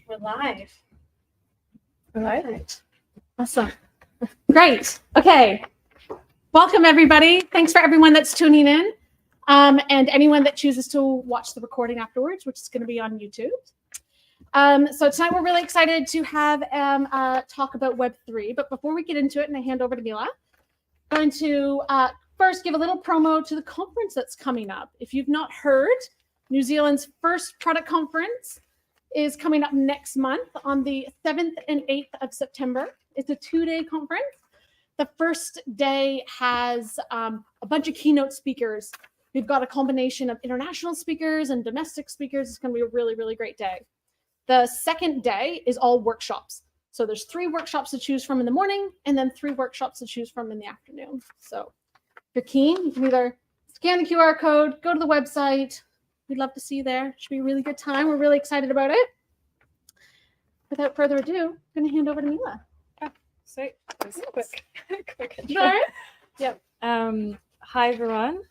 We're live. All right. Perfect. Awesome. Great. Okay. Welcome, everybody. Thanks for everyone that's tuning in and anyone that chooses to watch the recording afterwards, which is going to be on YouTube. So tonight we're really excited to have talk about Web3. But before we get into it and I hand over to Mila, I'm going to first give a little promo to the conference that's coming up. If you've not heard, New Zealand's first product conference is coming up next month on the 7th and 8th of September. It's a 2-day conference. The first day has a bunch of keynote speakers. We've got a combination of international speakers and domestic speakers. It's going to be a really, really great day. The second day is all workshops. So there's 3 workshops to choose from in the morning and then 3 workshops to choose from in the afternoon. So if you're keen, you can either scan the QR code, go to the website. We'd love to see you there. It should be a really good time. We're really excited about it. Without further ado, I'm going to hand over to Mila. Sweet. Just quick intro. Sorry? Yep. Hi, everyone.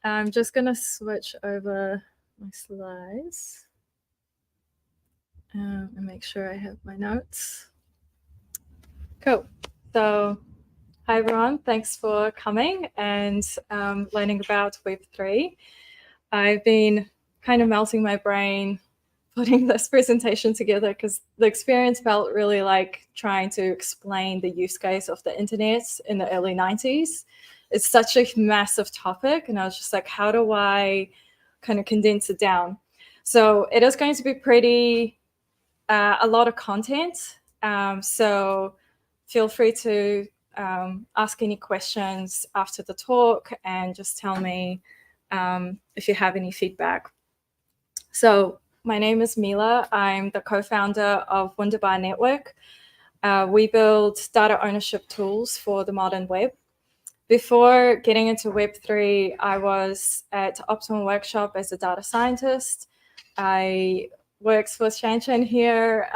I'm just going to switch over my slides and make sure I have my notes. Cool. So, hi, everyone. Thanks for coming and learning about Web3. I've been kind of melting my brain putting this presentation together because the experience felt really like trying to explain the use case of the internet in the early 90s. It's such a massive topic, and I was just like, how do I kind of condense it down? So it is going to be pretty, a lot of content. So feel free to ask any questions after the talk and just tell me if you have any feedback. So my name is Mila. I'm the co-founder of Wunderbar Network. We build data ownership tools for the modern web. Before getting into Web3, I was at Optimal Workshop as a data scientist. I worked with Shanshan here,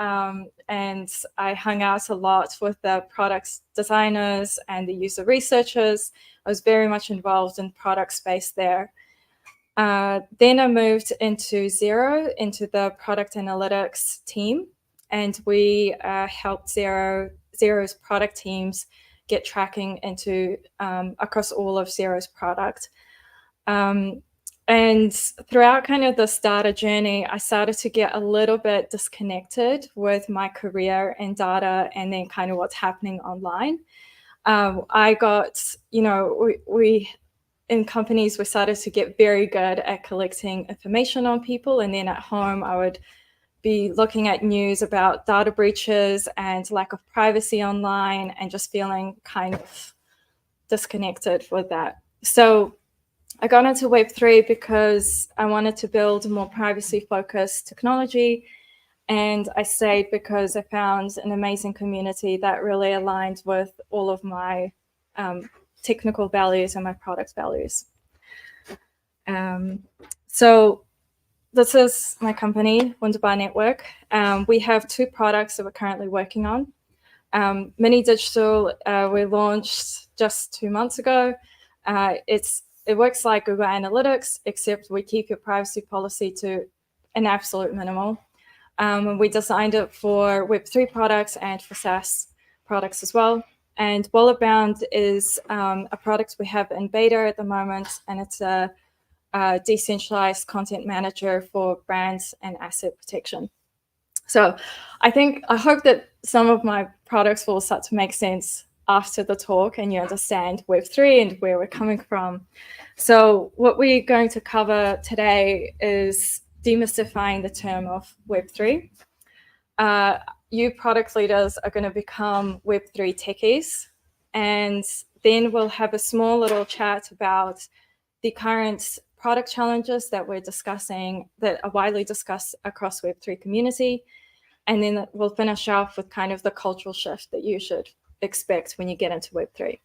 and I hung out a lot with the product designers and the user researchers. I was very much involved in product space there. Then I moved into Xero, into the product analytics team, and we helped Xero's product teams get tracking into across all of Xero's product. And throughout kind of the starter journey, I started to get a little bit disconnected with my career in data and then kind of what's happening online. I got, we in companies, we started to get very good at collecting information on people. And then at home, I would be looking at news about data breaches and lack of privacy online and just feeling kind of disconnected with that. So I got into Web3 because I wanted to build a more privacy-focused technology. And I stayed because I found an amazing community that really aligned with all of my technical values and my product values. So this is my company, Wunderbar Network. We have 2 products that we're currently working on. Mini Digital, we launched just 2 months ago. It works like Google Analytics, except we keep your privacy policy to an absolute minimal. And we designed it for Web3 products and for SaaS products as well. And Walletbound is a product we have in beta at the moment, and it's a decentralized content manager for brands and asset protection. So I hope that some of my products will start to make sense after the talk and you understand Web3 and where we're coming from. So what we're going to cover today is demystifying the term of Web3. You product leaders are going to become Web3 techies, and then we'll have a small little chat about the current product challenges that we're discussing that are widely discussed across Web3 community, and then we'll finish off with kind of the cultural shift that you should expect when you get into Web3.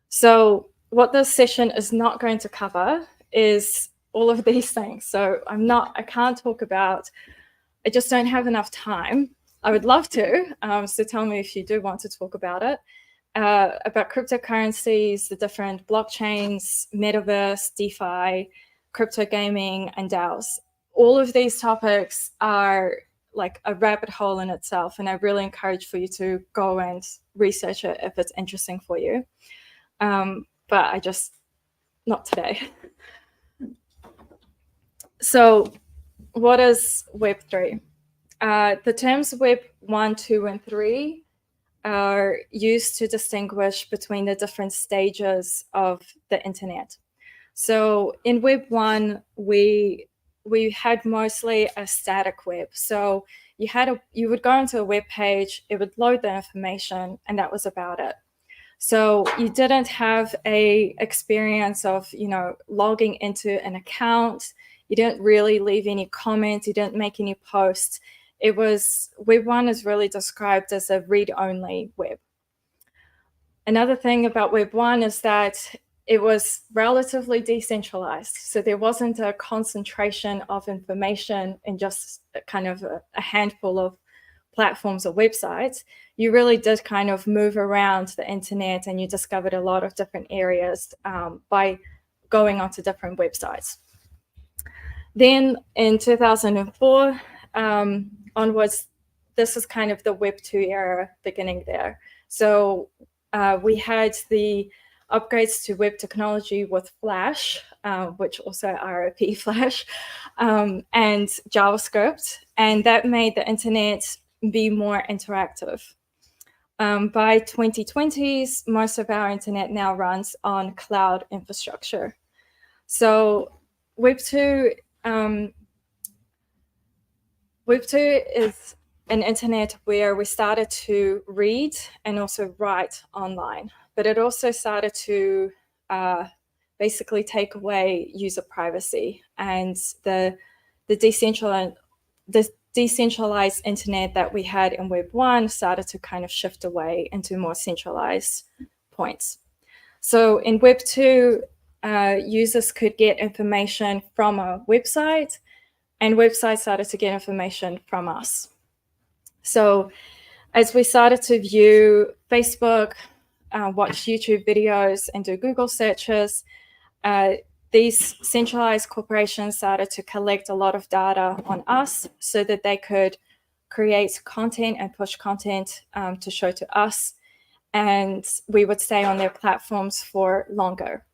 So what this session is not going to cover is all of these things. So I can't talk about, I just don't have enough time. I would love to, so tell me if you do want to talk about it, about cryptocurrencies, the different blockchains, metaverse, DeFi, crypto gaming, and DAOs. All of these topics are like a rabbit hole in itself, and I really encourage for you to go and research it if it's interesting for you. But I just, not today. So what is Web3? The terms Web 1, 2, and 3 are used to distinguish between the different stages of the internet. So in Web 1, we had mostly a static web. So you would go into a web page, it would load the information, and that was about it. So you didn't have a experience of, logging into an account. You didn't really leave any comments. You didn't make any posts. Web 1 is really described as a read-only web. Another thing about Web 1 is that it was relatively decentralized. So there wasn't a concentration of information in just kind of a handful of platforms or websites. You really did kind of move around the internet, and you discovered a lot of different areas by going onto different websites. Then in 2004 onwards, this is kind of the Web 2 era beginning there. So we had the upgrades to web technology with Flash, which also RIP Flash, and JavaScript, and that made the internet be more interactive. By 2020s, most of our internet now runs on cloud infrastructure. So Web 2 is an internet where we started to read and also write online, but it also started to basically take away user privacy, and the decentralized internet that we had in Web 1 started to kind of shift away into more centralized points. So in Web 2, users could get information from a website, and websites started to get information from us. So as we started to view Facebook, watch YouTube videos, and do Google searches, these centralized corporations started to collect a lot of data on us so that they could create content and push content to show to us, and we would stay on their platforms for longer.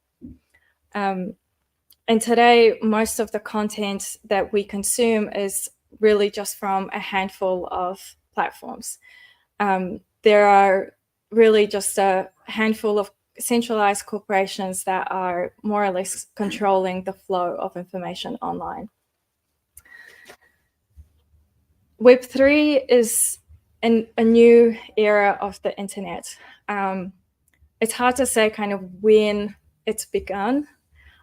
And today, most of the content that we consume is really just from a handful of platforms. There are really just a handful of centralized corporations that are more or less controlling the flow of information online. Web 3 is a new era of the internet. It's hard to say kind of when it's begun,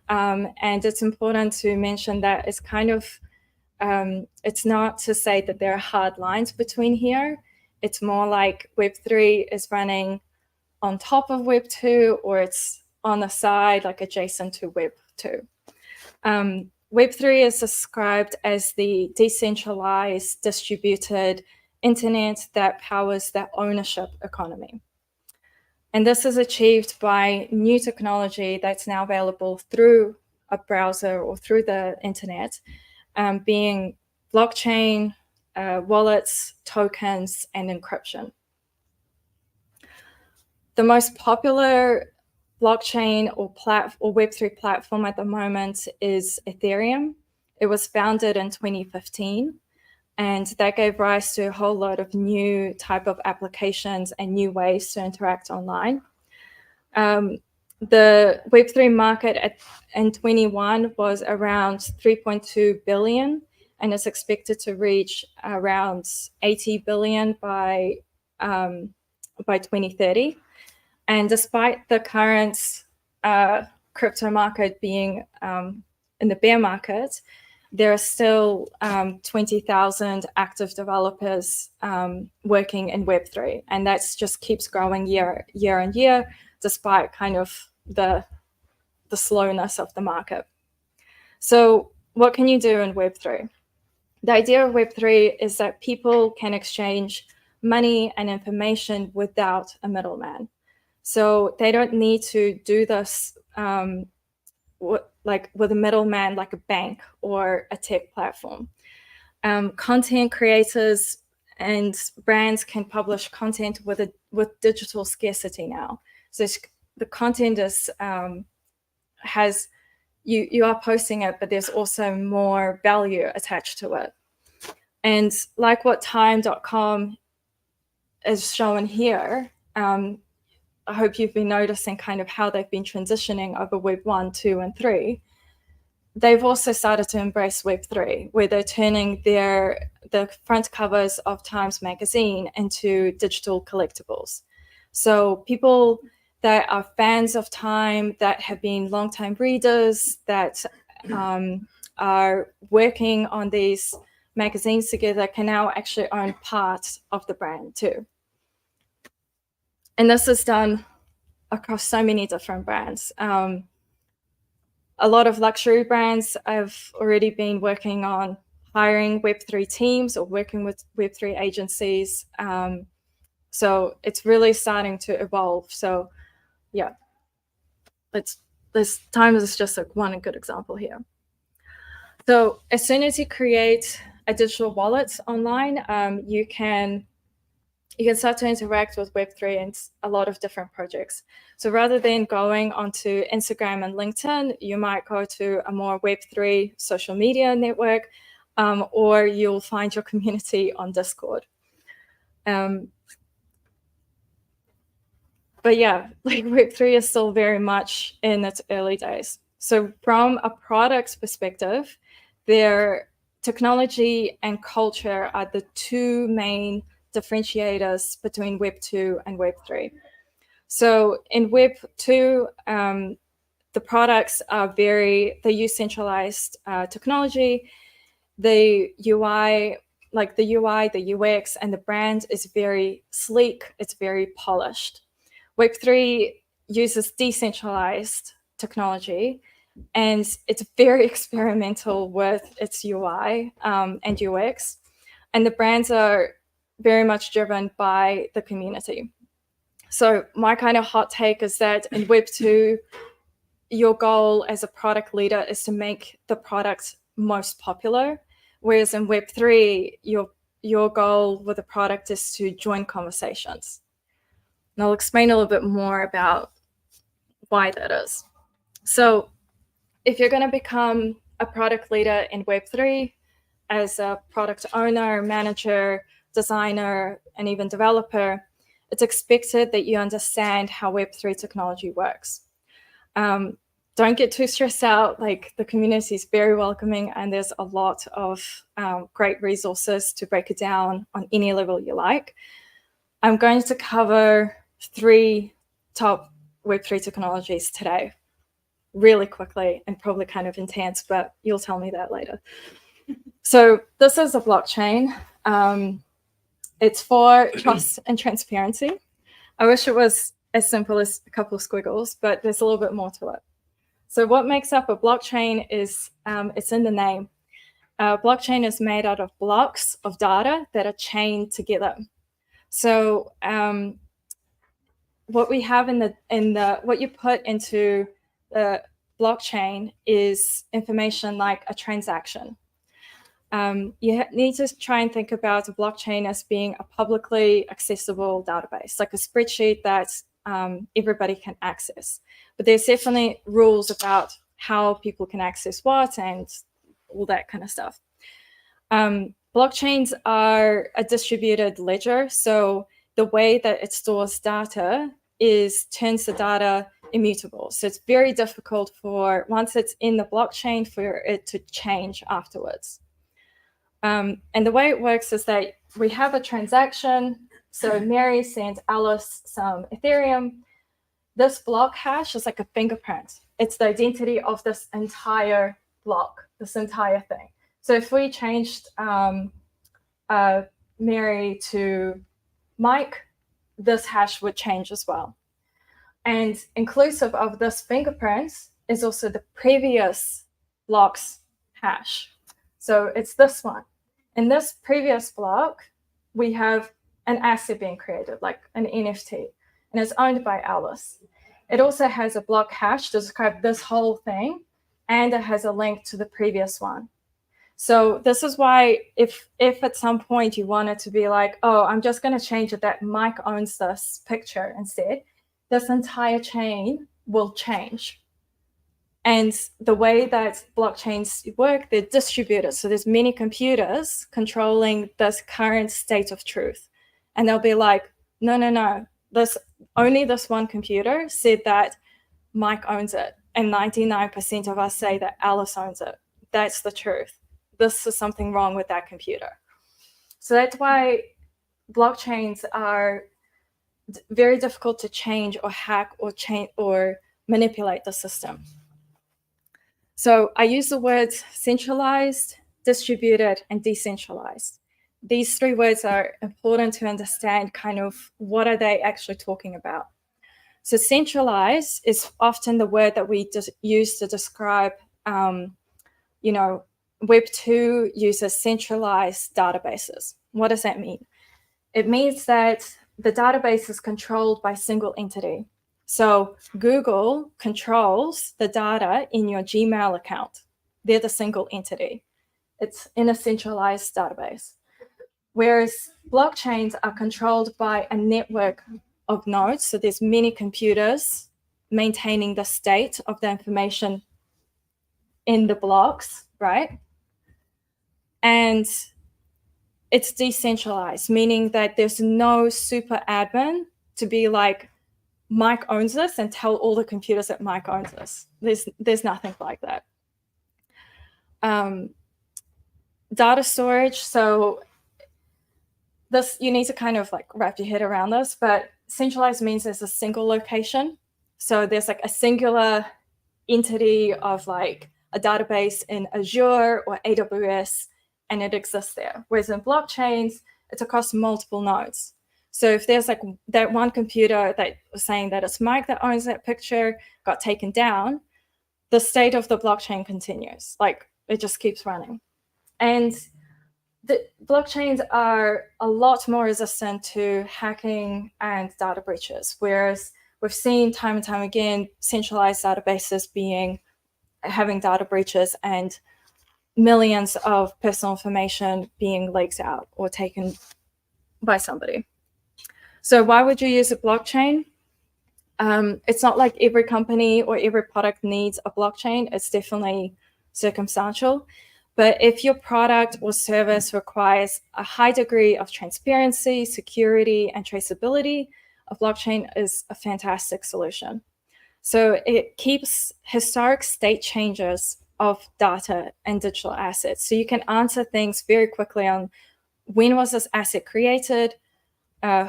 and it's important to mention that it's kind of, it's not to say that there are hard lines between here. It's more like Web 3 is running on top of Web 2, or it's on the side, like adjacent to Web 2. Web 3 is described as the decentralized, distributed internet that powers the ownership economy. And this is achieved by new technology that's now available through a browser or through the internet, being blockchain, wallets, tokens, and encryption. The most popular blockchain or Web3 platform at the moment is Ethereum. It was founded in 2015, and that gave rise to a whole lot of new type of applications and new ways to interact online. The Web3 market in 21 was around 3.2 billion, and is expected to reach around 80 billion by 2030. And despite the current crypto market being in the bear market, there are still 20,000 active developers working in Web3, and that just keeps growing year on year, despite kind of the slowness of the market. So what can you do in Web3? The idea of Web3 is that people can exchange money and information without a middleman. So they don't need to do this like with a middleman, like a bank or a tech platform. Content creators and brands can publish content with digital scarcity now. So the content is has you are posting it, but there's also more value attached to it. And like what time.com is shown here, I hope you've been noticing kind of how they've been transitioning over Web 1, 2, and 3. They've also started to embrace Web3, where they're turning the front covers of Times Magazine into digital collectibles. So people that are fans of Time, that have been longtime readers, that are working on these magazines together, can now actually own part of the brand too. And this is done across so many different brands. A lot of luxury brands have already been working on hiring Web3 teams or working with Web3 agencies. So it's really starting to evolve. So yeah, this Time is just like one good example here. So as soon as you create a digital wallet online, you can start to interact with Web3 and a lot of different projects. So rather than going onto Instagram and LinkedIn, you might go to a more Web3 social media network, or you'll find your community on Discord. But yeah, like Web3 is still very much in its early days. So from a product perspective, their technology and culture are the two main differentiators between Web 2 and Web 3. So in Web 2, the products are they use centralized technology. The UI, the UX, and the brand is very sleek. It's very polished. Web 3 uses decentralized technology, and it's very experimental with its UI and UX. And the brands are very much driven by the community. So my kind of hot take is that in Web 2, your goal as a product leader is to make the product most popular, whereas in Web 3, your goal with the product is to join conversations. And I'll explain a little bit more about why that is. So if you're going to become a product leader in Web 3 as a product owner, manager, designer, and even developer, it's expected that you understand how Web3 technology works. Don't get too stressed out. Like, the community is very welcoming, and there's a lot of great resources to break it down on any level you like. I'm going to cover 3 top Web3 technologies today, really quickly and probably kind of intense, but you'll tell me that later. So this is a blockchain. It's for trust and transparency. I wish it was as simple as a couple of squiggles, but there's a little bit more to it. So what makes up a blockchain is, it's in the name. Blockchain is made out of blocks of data that are chained together. So what we have what you put into the blockchain is information like a transaction. You need to try and think about a blockchain as being a publicly accessible database, like a spreadsheet that everybody can access. But there's definitely rules about how people can access what and all that kind of stuff. Blockchains are a distributed ledger. So the way that it stores data turns the data immutable. So it's very difficult once it's in the blockchain, for it to change afterwards. And the way it works is that we have a transaction. So Mary sent Alice some Ethereum. This block hash is like a fingerprint. It's the identity of this entire block, this entire thing. So if we changed Mary to Mike, this hash would change as well. And inclusive of this fingerprint is also the previous block's hash. So it's this one. In this previous block, we have an asset being created, like an NFT, and it's owned by Alice. It also has a block hash to describe this whole thing, and it has a link to the previous one. So this is why if at some point you wanted to be like, oh, I'm just going to change it that Mike owns this picture instead, this entire chain will change. And the way that blockchains work, they're distributed. So there's many computers controlling this current state of truth. And they'll be like, no, only this one computer said that Mike owns it. And 99% of us say that Alice owns it. That's the truth. This is something wrong with that computer. So that's why blockchains are very difficult to change or hack or manipulate the system. So I use the words centralized, distributed, and decentralized. These three words are important to understand kind of what are they actually talking about. So centralized is often the word that we use to describe, Web2 uses centralized databases. What does that mean? It means that the database is controlled by a single entity. So Google controls the data in your Gmail account. They're the single entity. It's in a centralized database. Whereas blockchains are controlled by a network of nodes. So there's many computers maintaining the state of the information in the blocks, right? And it's decentralized, meaning that there's no super admin to be like, Mike owns this and tell all the computers that Mike owns this. There's nothing like that. Data storage. So this, you need to kind of like wrap your head around this, but centralized means there's a single location. So there's like a singular entity of like a database in Azure or AWS, and it exists there. Whereas in blockchains, it's across multiple nodes. So if there's like that one computer that was saying that it's Mike that owns that picture got taken down, the state of the blockchain continues. Like it just keeps running. And the blockchains are a lot more resistant to hacking and data breaches, whereas we've seen time and time again centralized databases having data breaches and millions of personal information being leaked out or taken by somebody. So why would you use a blockchain? It's not like every company or every product needs a blockchain. It's definitely circumstantial. But if your product or service requires a high degree of transparency, security, and traceability, a blockchain is a fantastic solution. So it keeps historic state changes of data and digital assets. So you can answer things very quickly on when was this asset created,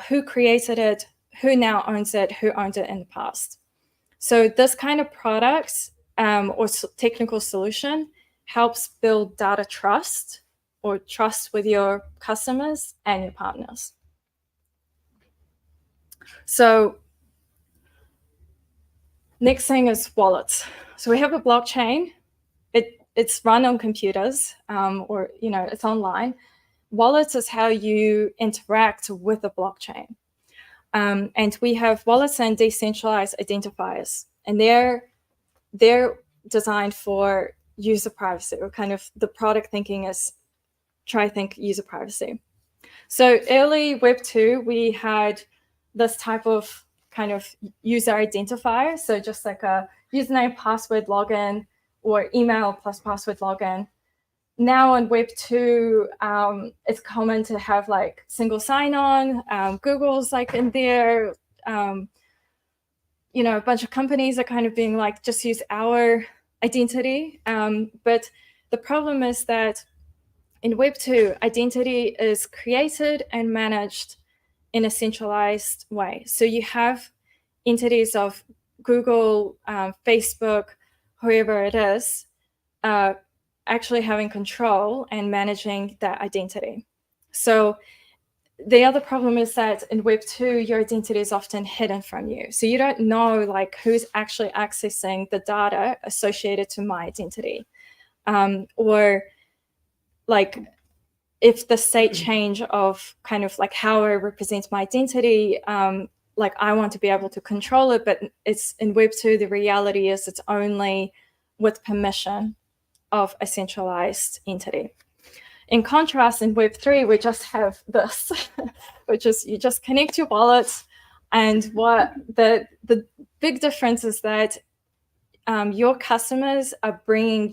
who created it, who now owns it, who owned it in the past. So this kind of product or technical solution helps build data trust or trust with your customers and your partners. So next thing is wallets. So we have a blockchain. It's run on computers or it's online. Wallets is how you interact with the blockchain. And we have wallets and decentralized identifiers, and they're designed for user privacy, or kind of the product thinking is think user privacy. So early Web2, we had this type of kind of user identifier. So just like a username, password, login, or email plus password login. Now in Web2, it's common to have like single sign-on. Google's like in there. A bunch of companies are kind of being like, just use our identity. But the problem is that in Web2, identity is created and managed in a centralized way. So you have entities of Google, Facebook, whoever it is, actually having control and managing that identity. So the other problem is that in Web2, your identity is often hidden from you. So you don't know like who's actually accessing the data associated to my identity. Or like if the state change of kind of like how I represent my identity, like I want to be able to control it, but it's in Web2, the reality is it's only with permission of a centralized entity. In contrast, in Web3, we just have this, which is you just connect your wallet. And what the big difference is that your customers are bringing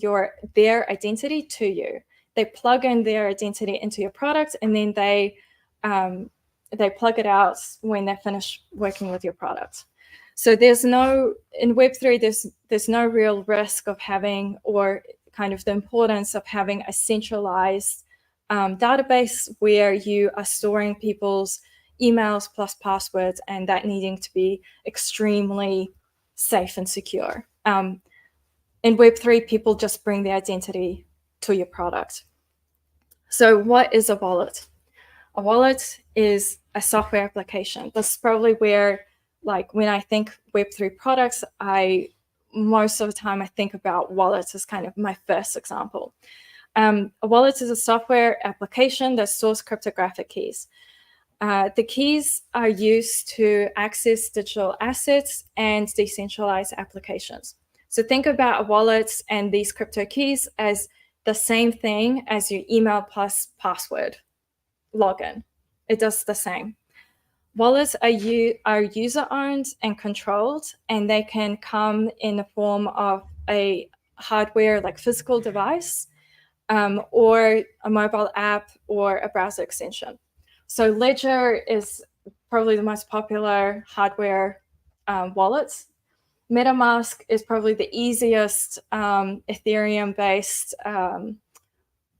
their identity to you. They plug in their identity into your product, and then they plug it out when they finish working with your product. So in Web3, there's no real risk of having, or kind of the importance of having, a centralized database where you are storing people's emails plus passwords, and that needing to be extremely safe and secure. In Web3, people just bring their identity to your product. So what is a wallet? A wallet is a software application. That's probably where, like, when I think Web3 products, most of the time I think about wallets as kind of my first example. A wallet is a software application that stores cryptographic keys. The keys are used to access digital assets and decentralized applications. So think about a wallet and these crypto keys as the same thing as your email plus password login. It does the same. Wallets are user-owned and controlled, and they can come in the form of a hardware, like physical device, or a mobile app, or a browser extension. So Ledger is probably the most popular hardware wallet. MetaMask is probably the easiest Ethereum-based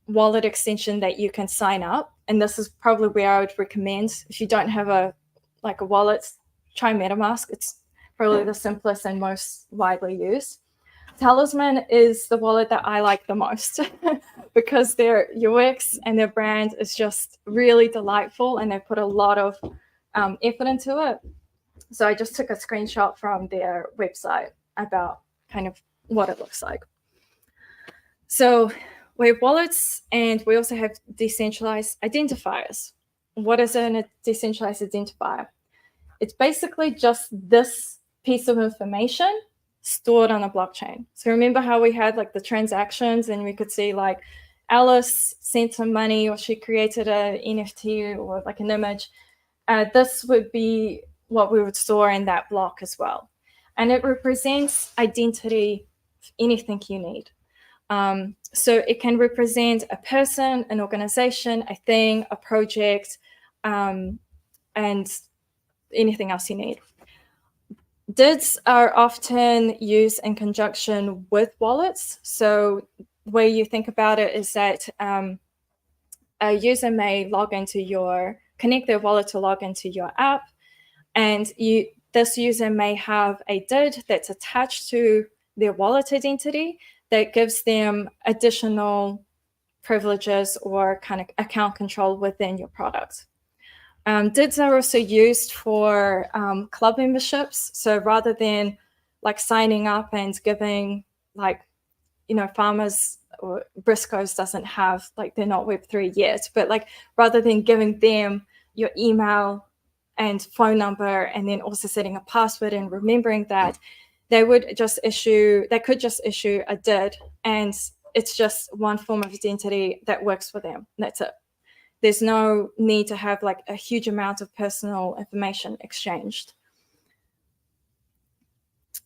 wallet extension that you can sign up. And this is probably where I would recommend, if you don't have a wallet, try MetaMask. It's probably the simplest and most widely used. Talisman is the wallet that I like the most because their UX and their brand is just really delightful, and they put a lot of effort into it. So I just took a screenshot from their website about kind of what it looks like. So we have wallets, and we also have decentralized identifiers. What is a decentralized identifier? It's basically just this piece of information stored on a blockchain. So remember how we had like the transactions, and we could see like Alice sent some money, or she created an NFT or like an image. This would be what we would store in that block as well. And it represents identity of anything you need. So it can represent a person, an organization, a thing, a project, and anything else you need. DIDs are often used in conjunction with wallets. So the way you think about it is that a user may connect their wallet to log into your app, and this user may have a DID that's attached to their wallet identity that gives them additional privileges or kind of account control within your product. DIDs are also used for club memberships. So rather than like signing up and giving, like, Farmers or Briscoes doesn't have, like, they're not Web3 yet, but like rather than giving them your email and phone number and then also setting a password and remembering that, they could just issue a DID, and it's just one form of identity that works for them. That's it. There's no need to have like a huge amount of personal information exchanged.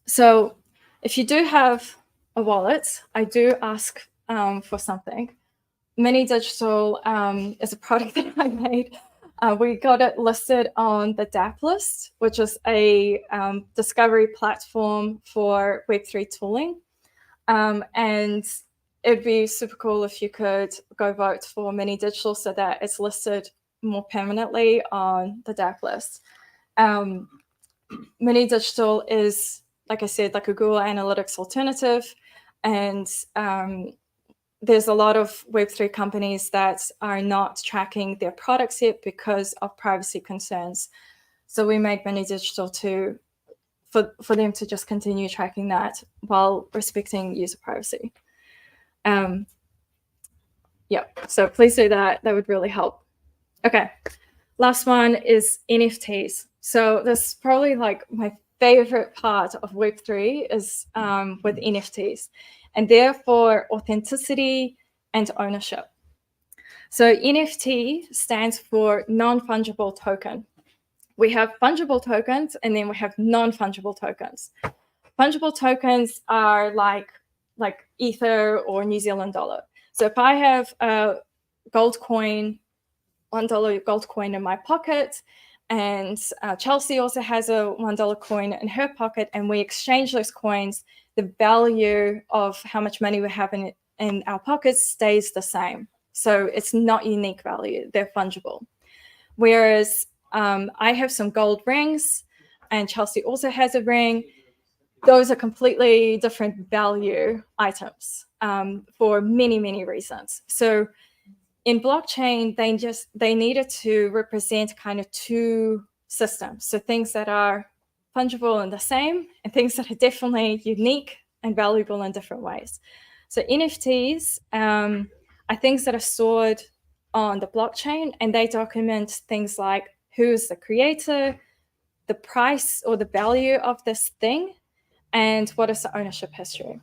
So if you do have a wallet, I do ask for something. Mini Digital is a product that I made. We got it listed on the DAP list, which is a discovery platform for Web3 tooling. And it'd be super cool if you could go vote for Mini Digital so that it's listed more permanently on the DAP list. Mini Digital is, like I said, like a Google Analytics alternative. And there's a lot of Web3 companies that are not tracking their products yet because of privacy concerns. So we made Mini Digital for them to just continue tracking that while respecting user privacy. Yeah, so please do that. That would really help. Okay, last one is NFTs. So this is probably like my favorite part of Web3 is with NFTs, and therefore authenticity and ownership. So NFT stands for non-fungible token. We have fungible tokens, and then we have non-fungible tokens. Fungible tokens are like Ether or New Zealand dollar. So if I have a gold coin, $1 gold coin in my pocket, and Chelsea also has a $1 coin in her pocket, and we exchange those coins, the value of how much money we have in our pockets stays the same. So it's not unique value, they're fungible. Whereas I have some gold rings, and Chelsea also has a ring. Those are completely different value items for many, many reasons. So in blockchain, they needed to represent kind of two systems. So things that are fungible and the same, and things that are definitely unique and valuable in different ways. So NFTs are things that are stored on the blockchain, and they document things like who is the creator, the price or the value of this thing, and what is the ownership history.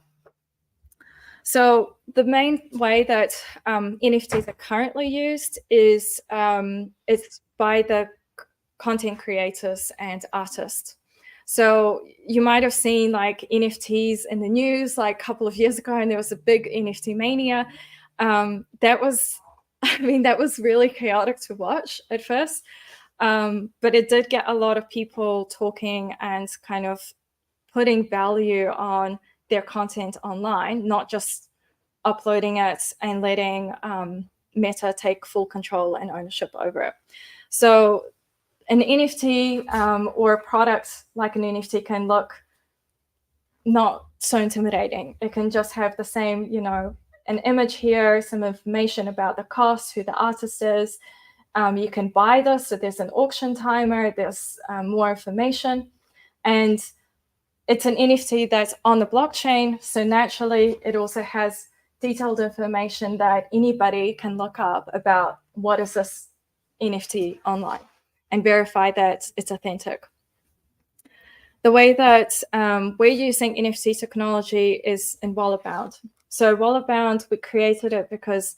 So the main way that NFTs are currently used is it's by the content creators and artists. So you might have seen like NFTs in the news like a couple of years ago, and there was a big NFT mania. That was really chaotic to watch at first, but it did get a lot of people talking and kind of putting value on their content online, not just uploading it and letting Meta take full control and ownership over it. So an NFT or a product like an NFT can look not so intimidating. It can just have the same, an image here, some information about the cost, who the artist is. You can buy this, so there's an auction timer, there's more information. And it's an NFT that's on the blockchain, so naturally it also has detailed information that anybody can look up about what is this NFT online and verify that it's authentic. The way that we're using NFT technology is in Wallerbound. So Wallerbound, we created it because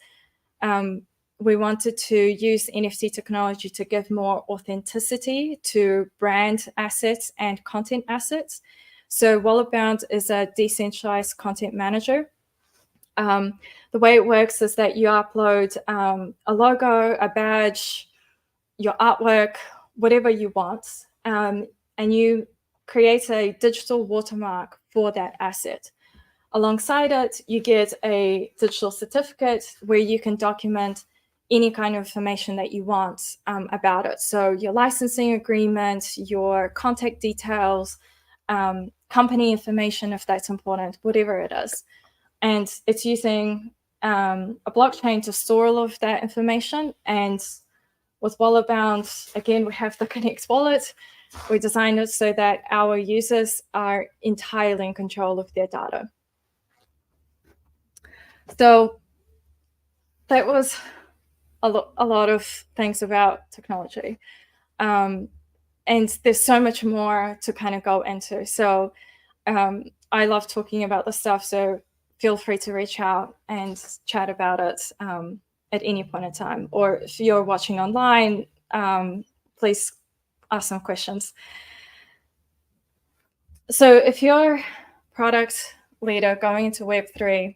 we wanted to use NFT technology to give more authenticity to brand assets and content assets. So Wallerbound is a decentralized content manager. The way it works is that you upload a logo, a badge, your artwork, whatever you want, and you create a digital watermark for that asset. Alongside it, you get a digital certificate where you can document any kind of information that you want about it. So your licensing agreement, your contact details, company information, if that's important, whatever it is. And it's using a blockchain to store all of that information. And with Wallerbound, again, we have the Connect wallet. We designed it so that our users are entirely in control of their data. So that was a lot of things about technology. And there's so much more to kind of go into. So I love talking about this stuff. So feel free to reach out and chat about it at any point in time. Or if you're watching online, please ask some questions. So if you're a product leader going into Web3,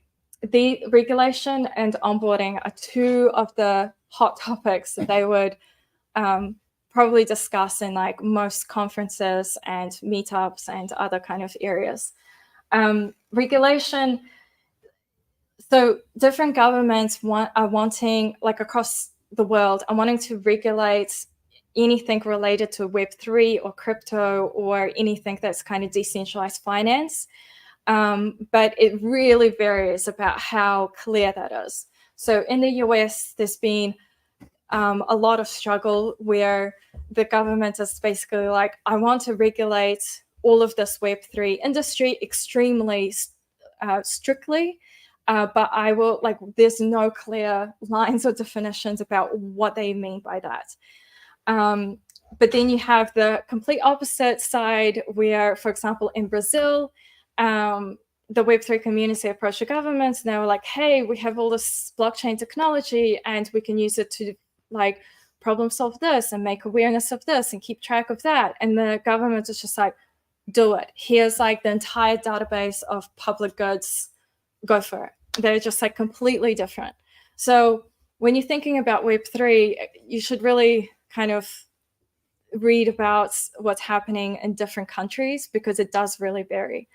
the regulation and onboarding are two of the hot topics that they would probably discuss in like most conferences and meetups and other kind of areas. Regulation, so different governments are wanting, like across the world, are wanting to regulate anything related to Web3 or crypto or anything that's kind of decentralized finance. But it really varies about how clear that is. So in the US, there's been a lot of struggle where the government is basically like, I want to regulate all of this Web3 industry extremely strictly, but I will, like, there's no clear lines or definitions about what they mean by that. But then you have the complete opposite side where, for example, in Brazil, the Web3 community approached the government, and they were like, hey, we have all this blockchain technology and we can use it to like problem solve this and make awareness of this and keep track of that. And the government is just like, do it. Here's like the entire database of public goods. Go for it. They're just like completely different. So when you're thinking about Web3, you should really kind of read about what's happening in different countries because it does really vary.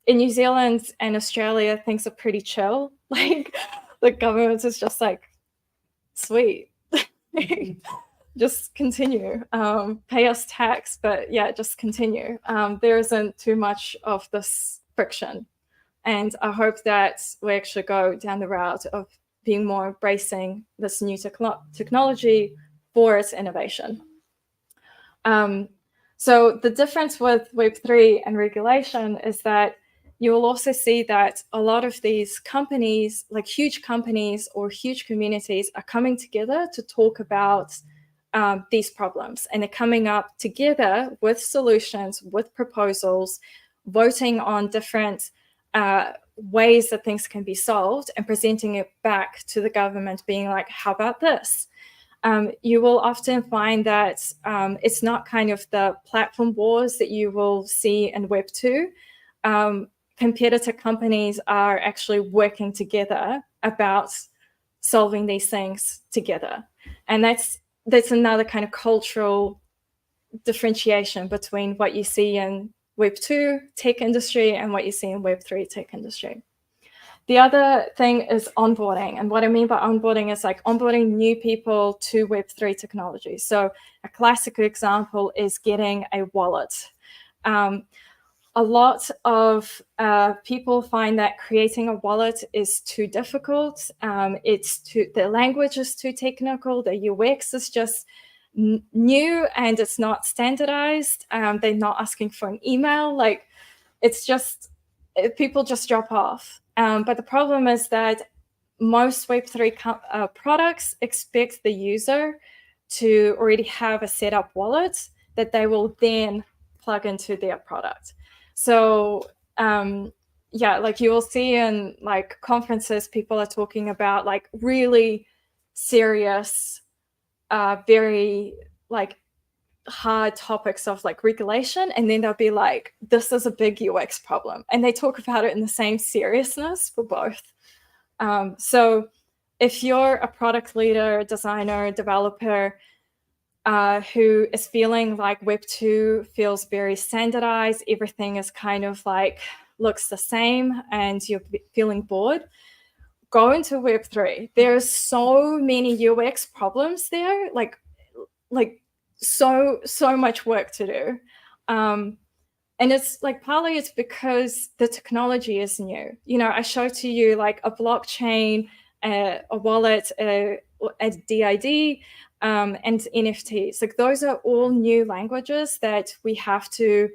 In New Zealand and Australia, things are pretty chill. Like the government is just like, sweet. Just continue, pay us tax, but yeah, just continue. There isn't too much of this friction. And I hope that we actually go down the route of being more embracing this new technology for its innovation. So the difference with Web3 and regulation is that you will also see that a lot of these companies, like huge companies or huge communities, are coming together to talk about these problems. And they're coming up together with solutions, with proposals, voting on different ways that things can be solved and presenting it back to the government, being like, how about this? You will often find that it's not kind of the platform wars that you will see in Web 2. Competitor companies are actually working together about solving these things together. And that's another kind of cultural differentiation between what you see in Web 2 tech industry and what you see in Web 3 tech industry. The other thing is onboarding. And what I mean by onboarding is like onboarding new people to Web3 technology. So a classic example is getting a wallet. A lot of people find that creating a wallet is too difficult. The language is too technical. The UX is just new and it's not standardized. They're not asking for an email. Like it's just, people just drop off. But the problem is that most Web3 products expect the user to already have a set up wallet that they will then plug into their product. So yeah, like you will see in like conferences, people are talking about like really serious, very like hard topics of like regulation, and then they'll be like, this is a big UX problem, and they talk about it in the same seriousness for both. So if you're a product leader, designer, developer who is feeling like Web 2 feels very standardized, everything is kind of like looks the same, and you're feeling bored, go into Web 3. There's so many UX problems there, like so much work to do. And it's like partly it's because the technology is new. You know, I showed to you like a blockchain, a wallet, a DID, and NFTs. Like those are all new languages that we have to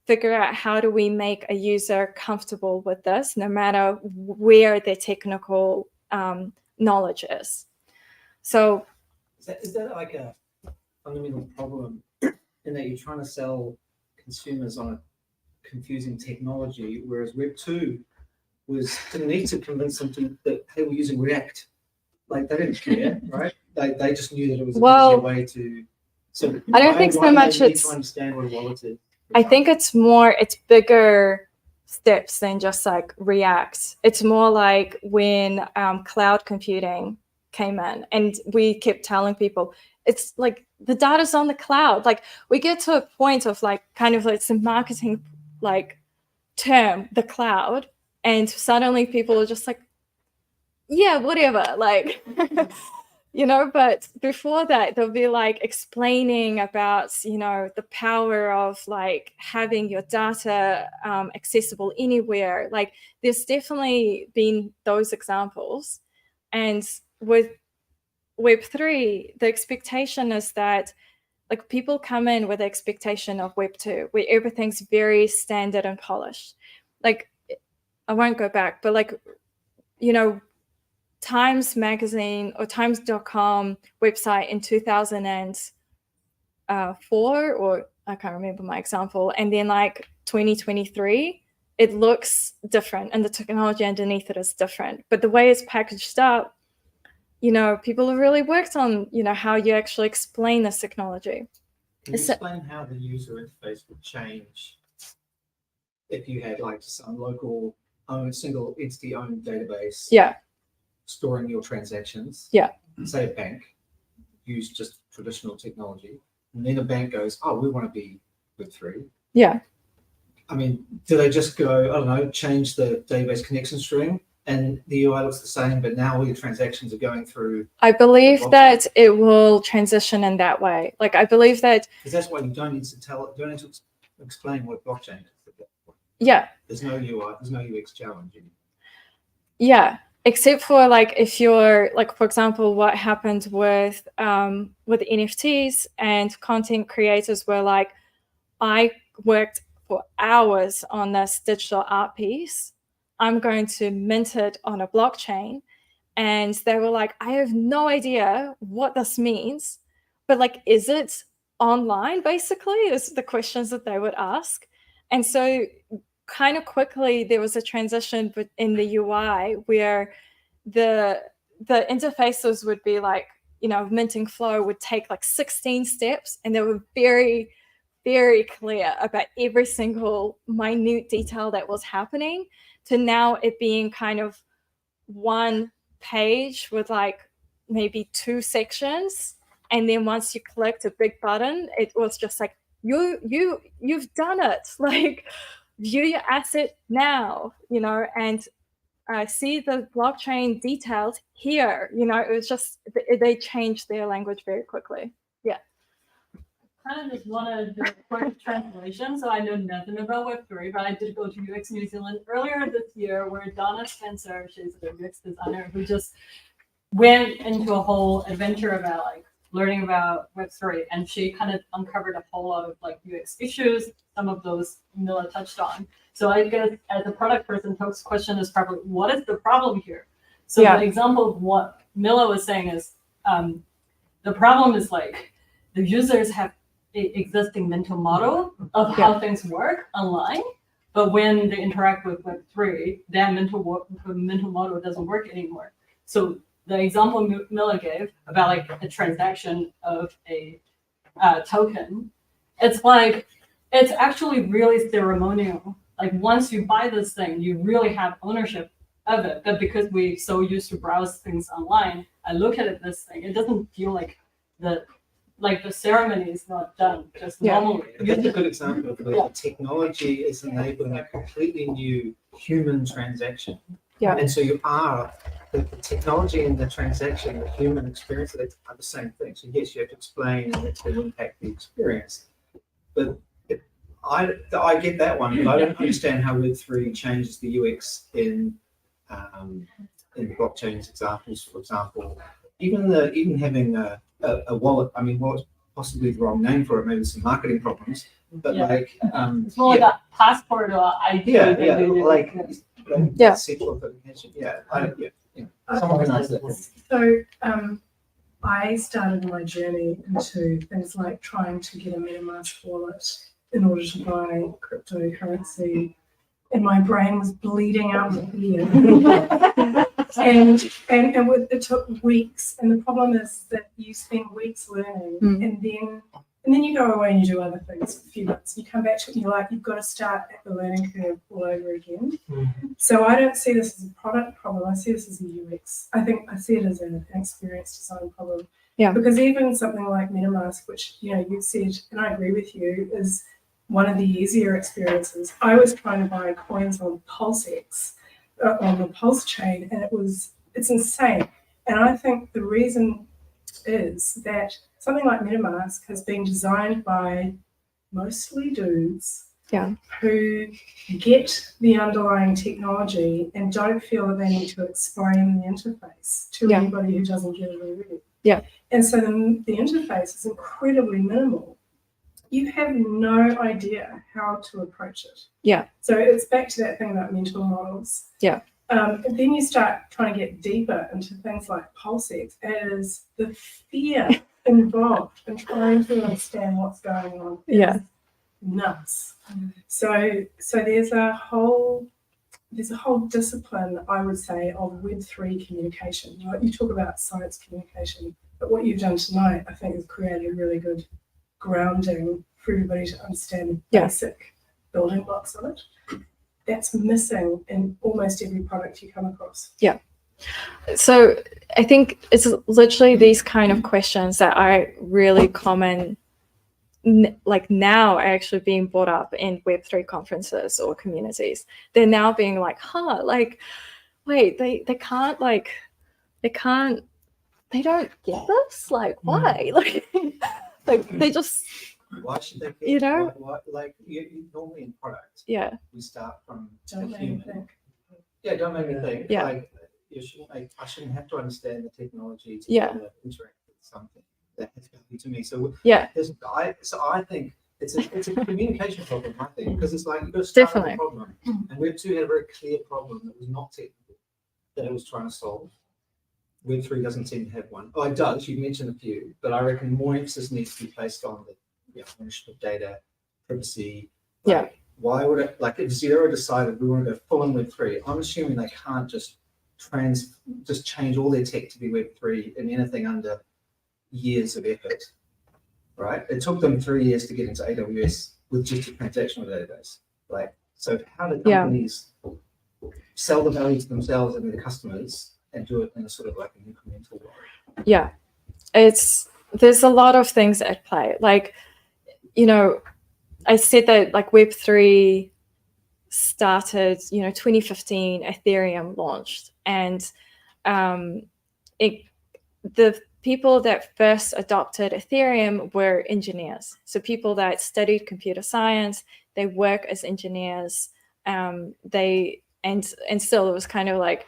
figure out how do we make a user comfortable with this, no matter where their technical knowledge is. So is that like a fundamental problem in that you're trying to sell consumers on a confusing technology, whereas Web 2 didn't need to convince them that they were using React. Like they didn't care, right? They just knew that it was an easier way to. So I don't think so much. It's to understand what a wallet is. I think it's bigger steps than just like React. It's more like when cloud computing came in, and we kept telling people it's like the data's on the cloud. Like we get to a point of like kind of like some marketing like term, the cloud, and suddenly people are just like, yeah, whatever, like you know. But before that, they'll be like explaining about, you know, the power of like having your data accessible anywhere. Like there's definitely been those examples. And with Web3, the expectation is that like people come in with the expectation of Web 2, where everything's very standard and polished. Like I won't go back, but like, you know, Times Magazine or Times.com website in 2004, or I can't remember my example, and then like 2023, it looks different and the technology underneath it is different. But the way it's packaged up, you know, people have really worked on, you know, how you actually explain this technology. Can you explain how the user interface would change if you had like some local single entity owned database? Yeah. Storing your transactions. Yeah. Say a bank use just traditional technology, and then a bank goes, "Oh, we want to be Web3." Yeah. I mean, do they just go, I don't know, change the database connection string, and the UI looks the same, but now all your transactions are going through? I believe that it will transition in that way. Like, I believe that. Because that's why you don't need to don't need to explain what blockchain is at that point. Yeah. There's no UI, there's no UX challenge. Yeah. Except for like, if you're like, for example, what happened with NFTs and content creators were like, I worked for hours on this digital art piece. I'm going to mint it on a blockchain. And they were like, I have no idea what this means, but like, is it online basically is the questions that they would ask. And so kind of quickly, there was a transition in the UI where the interfaces would be like, you know, minting flow would take like 16 steps, and they were very, very clear about every single minute detail that was happening, to now it being kind of one page with like maybe 2 sections. And then once you clicked a big button, it was just like, you've done it. Like, view your asset now, you know, and see the blockchain details here. You know, it was just, they changed their language very quickly. Yeah. Kind of just wanted to do a quick translation. So I know nothing about Web3, but I did go to UX New Zealand earlier this year, where Donna Spencer, she's a UX designer who just went into a whole adventure about like learning about Web3, and she kind of uncovered a whole lot of like UX issues. Some of those Mila touched on. So I guess as a product person, Toke's question is probably, what is the problem here? So the example of what Mila was saying is, the problem is like the users have an existing mental model of how things work online, but when they interact with Web3, that mental model doesn't work anymore. So the example Mila gave about like a transaction of a token, it's like, it's actually really ceremonial. Like, once you buy this thing, you really have ownership of it. But because we're so used to browse things online, I look at this thing, it doesn't feel like the ceremony is not done just normally. That's a good example of where the technology is enabling a completely new human transaction. Yeah. And so you are, the technology and the transaction, the human experience, they are the same thing. So yes, you have to explain and it will impact the experience. But I get that one, but I don't understand how Web3 changes the UX in blockchain's examples. For example, even having a wallet. I mean, wallet's possibly the wrong name for it. Maybe some marketing problems. But like, it's more like a passport or ID. Sexual authentication. Someone can answer that. So I started my journey into things like trying to get a MetaMask wallet in order to buy cryptocurrency, and my brain was bleeding out of here. It took weeks, and the problem is that you spend weeks learning, and then you go away and you do other things for a few months. You come back to it and you're like, you've got to start at the learning curve all over again. So I don't see this as a product problem. I see this as a UX. I see it as an experience design problem. Yeah. Because even something like MetaMask, which you said, and I agree with you, is one of the easier experiences. I was trying to buy coins on PulseX, on the Pulse chain, and it's insane. And I think the reason is that something like MetaMask has been designed by mostly dudes who get the underlying technology and don't feel that they need to explain the interface to anybody who doesn't get it already. Yeah. And so the interface is incredibly minimal. You have no idea how to approach it. Yeah. So it's back to that thing about mental models. Yeah. And then you start trying to get deeper into things like PulseX, as the fear involved in trying to understand what's going on is nuts. So there's a whole discipline, I would say, of Web3 communication. Right? You talk about science communication, but what you've done tonight, I think, has created a really good grounding for everybody to understand the basic building blocks of it. That's missing in almost every product you come across. Yeah. So I think it's literally these kind of questions that are really common, like now are actually being brought up in Web3 conferences or communities. They're now being like, like, wait, they don't get this? Like, why? Like they just, why should they get, you know? like you normally in product, we start from Don't a make me human. think. Yeah, don't make me think. Yeah. Like, I shouldn't have to understand the technology to Yeah. be able to interact with something that has value to me. So Yeah. I think it's a communication problem. I think because it's like you've got to start with a problem, and Web2 had a very clear problem that was not technical that it was trying to solve. Web3 doesn't seem to have one. Oh, it does. You mentioned a few, but I reckon more emphasis needs to be placed on the ownership of data, privacy. Like, why would it, like if Xero decided we want to go full on Web3, I'm assuming they can't just change all their tech to be Web3 in anything under years of effort, right? It took them 3 years to get into AWS with just a transactional database. Like, so how do companies sell the value to themselves and their customers and do it in a sort of like an incremental way? Yeah, there's a lot of things at play. Like, I said that like Web3 started, 2015, Ethereum launched, and the people that first adopted Ethereum were engineers. So people that studied computer science, they work as engineers. And still it was kind of like,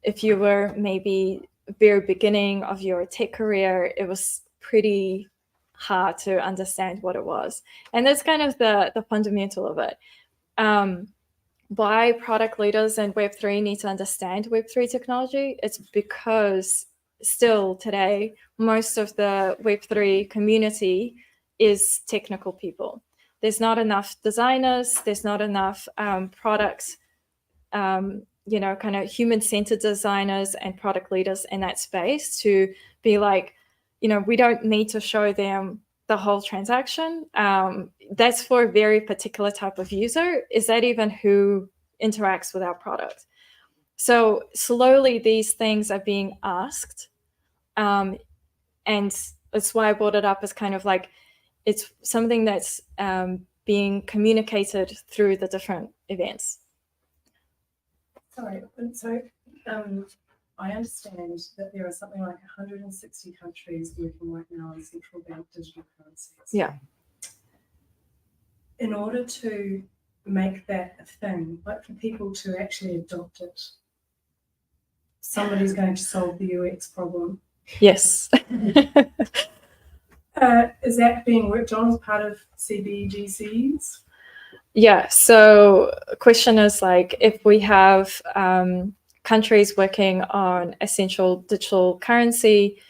if you were maybe very beginning of your tech career, it was pretty hard to understand what it was. And that's kind of the fundamental of it. Why product leaders and Web3 need to understand Web3 technology? It's because still today, most of the Web3 community is technical people. There's not enough designers, there's not enough product, kind of human-centered designers and product leaders in that space to be like, we don't need to show them the whole transaction. That's for a very particular type of user. Is that even who interacts with our product? So slowly these things are being asked. And that's why I brought it up as kind of like, it's something that's being communicated through the different events. Sorry, so I understand that there are something like 160 countries working right now on central bank digital currencies. Yeah. In order to make that a thing, like for people to actually adopt it, somebody's going to solve the UX problem. Yes. Is that being worked on as part of CBDCs? Yeah. So the question is like, if we have countries working on essential digital currency,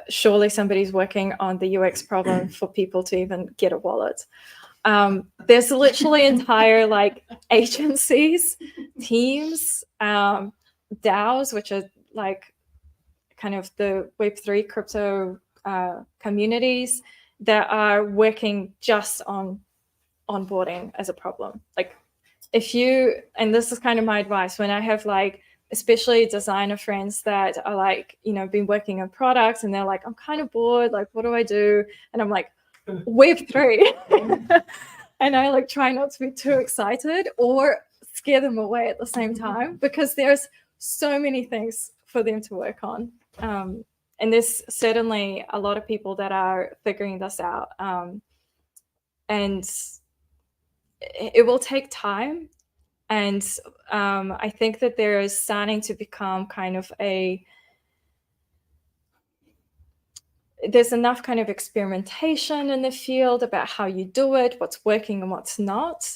surely somebody's working on the UX problem for people to even get a wallet. There's literally entire like agencies, teams, DAOs, which are like kind of the Web3 crypto communities that are working just on onboarding as a problem. Like and this is kind of my advice when I have like, especially designer friends that are like, been working on products and they're like, I'm kind of bored, like, what do I do? And I'm like, Web3. And I like try not to be too excited or scare them away at the same time, because there's so many things for them to work on. And there's certainly a lot of people that are figuring this out. And it will take time. And I think that there is starting to become kind of there's enough kind of experimentation in the field about how you do it, what's working and what's not,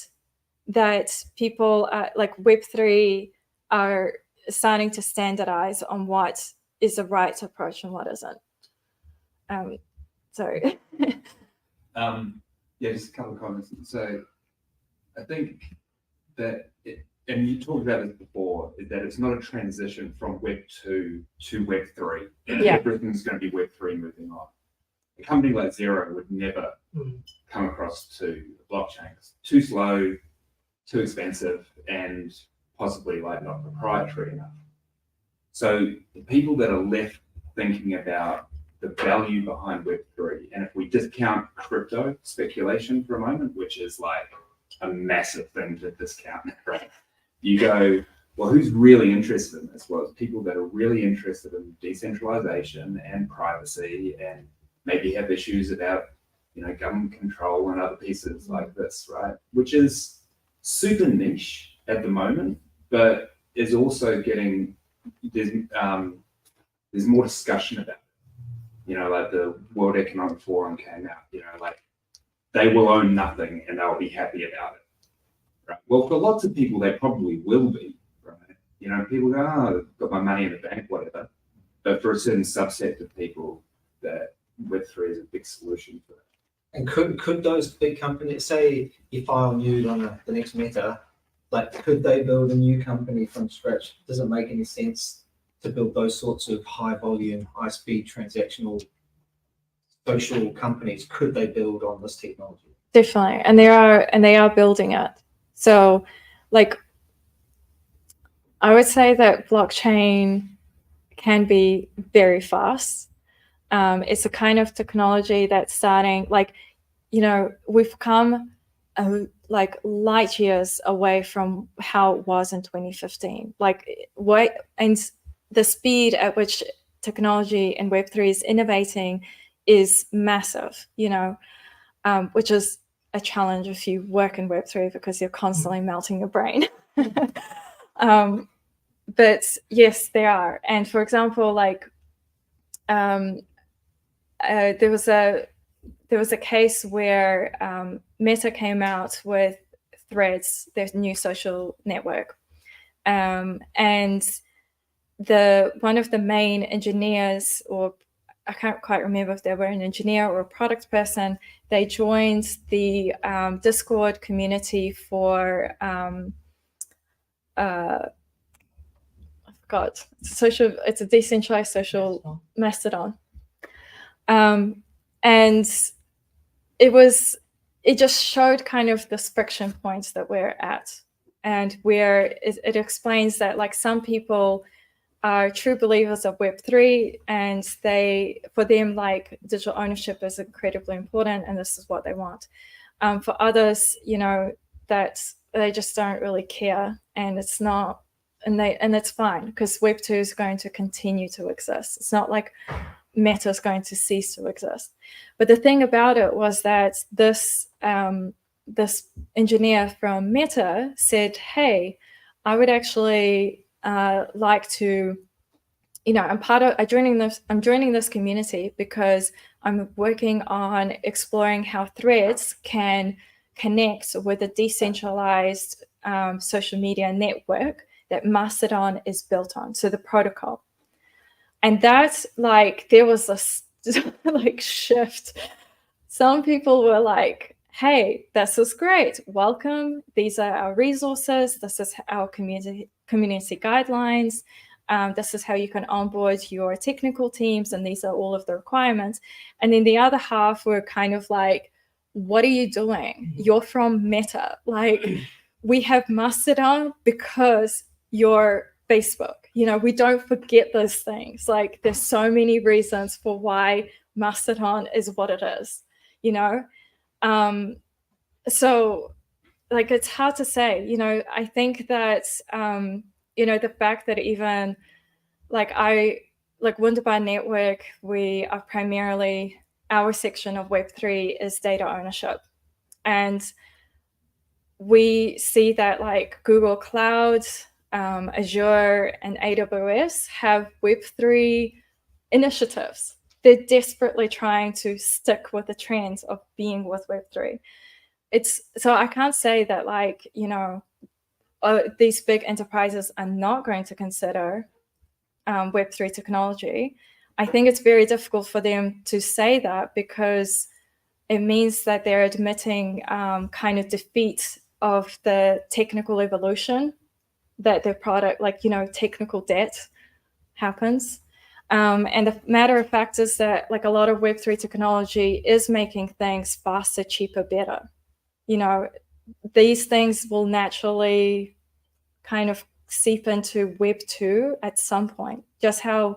that people like Web3 are starting to standardize on what is the right approach and what isn't. Yeah, just a couple of comments. So I think that, and you talked about this before, is that it's not a transition from Web 2 to Web 3. Yeah. Everything's going to be Web 3 moving on. A company like Xero would never come across to blockchain. It's too slow, too expensive, and possibly like not proprietary enough. So the people that are left thinking about the value behind Web3, and if we discount crypto speculation for a moment, which is like a massive thing to discount, right? You go, well, who's really interested in this? Well, it's people that are really interested in decentralization and privacy, and maybe have issues about, you know, government control and other pieces like this, right? Which is super niche at the moment, but is also getting, there's more discussion about it. You know, like the World Economic Forum came out, you know, like they will own nothing and they'll be happy about it. Right. Well, for lots of people, they probably will be, right? You know, people go, oh, I've got my money in the bank, whatever. But for a certain subset of people, that Web3 is a big solution for that. And could those big companies, say you file nude on the next Meta, like could they build a new company from scratch? Does it make any sense to build those sorts of high volume, high speed transactional social companies? Could they build on this technology? Definitely, and they are building it. So, like, I would say that blockchain can be very fast. It's a kind of technology that's starting, like, you know, we've come like light years away from how it was in 2015. Like, and the speed at which technology and Web3 is innovating is massive, you know, which is a challenge if you work in Web3 because you're constantly melting your brain. But yes, they are. And for example, like there was a case where Meta came out with Threads, their new social network, and one of the main engineers, or I can't quite remember if they were an engineer or a product person, they joined the Discord community for I forgot, it's a decentralized social Mastodon. And it just showed kind of the friction points that we're at, and where it explains that, like, some people are true believers of Web3, and for them, like, digital ownership is incredibly important, and this is what they want. For others, you know, that they just don't really care, and it's not, and it's fine, because Web2 is going to continue to exist. It's not like Meta is going to cease to exist. But the thing about it was that this engineer from Meta said, hey, I would actually like to, you know, I'm joining this community because I'm working on exploring how Threads can connect with a decentralized social media network that Mastodon is built on, so the protocol. And that's, like, there was this like shift. Some people were like, hey, this is great, welcome, these are our resources, this is our community guidelines, this is how you can onboard your technical teams, and these are all of the requirements. And then the other half were kind of like, what are you doing? You're from Meta. Like, we have Mastodon because you're Facebook. You know, we don't forget those things. Like, there's so many reasons for why Mastodon is what it is, you know? So, like, it's hard to say, you know. I think that, you know, the fact that even, like, Wunderbar Network, we are primarily, our section of Web3 is data ownership. And we see that, like, Google Cloud, Azure, and AWS have Web3 initiatives. They're desperately trying to stick with the trends of being with Web3. So I can't say that, like, you know, these big enterprises are not going to consider Web3 technology. I think it's very difficult for them to say that because it means that they're admitting kind of defeat of the technical evolution, that their product, like, technical debt happens. And the matter of fact is that, like, a lot of Web3 technology is making things faster, cheaper, better. These things will naturally kind of seep into Web 2 at some point. Just how,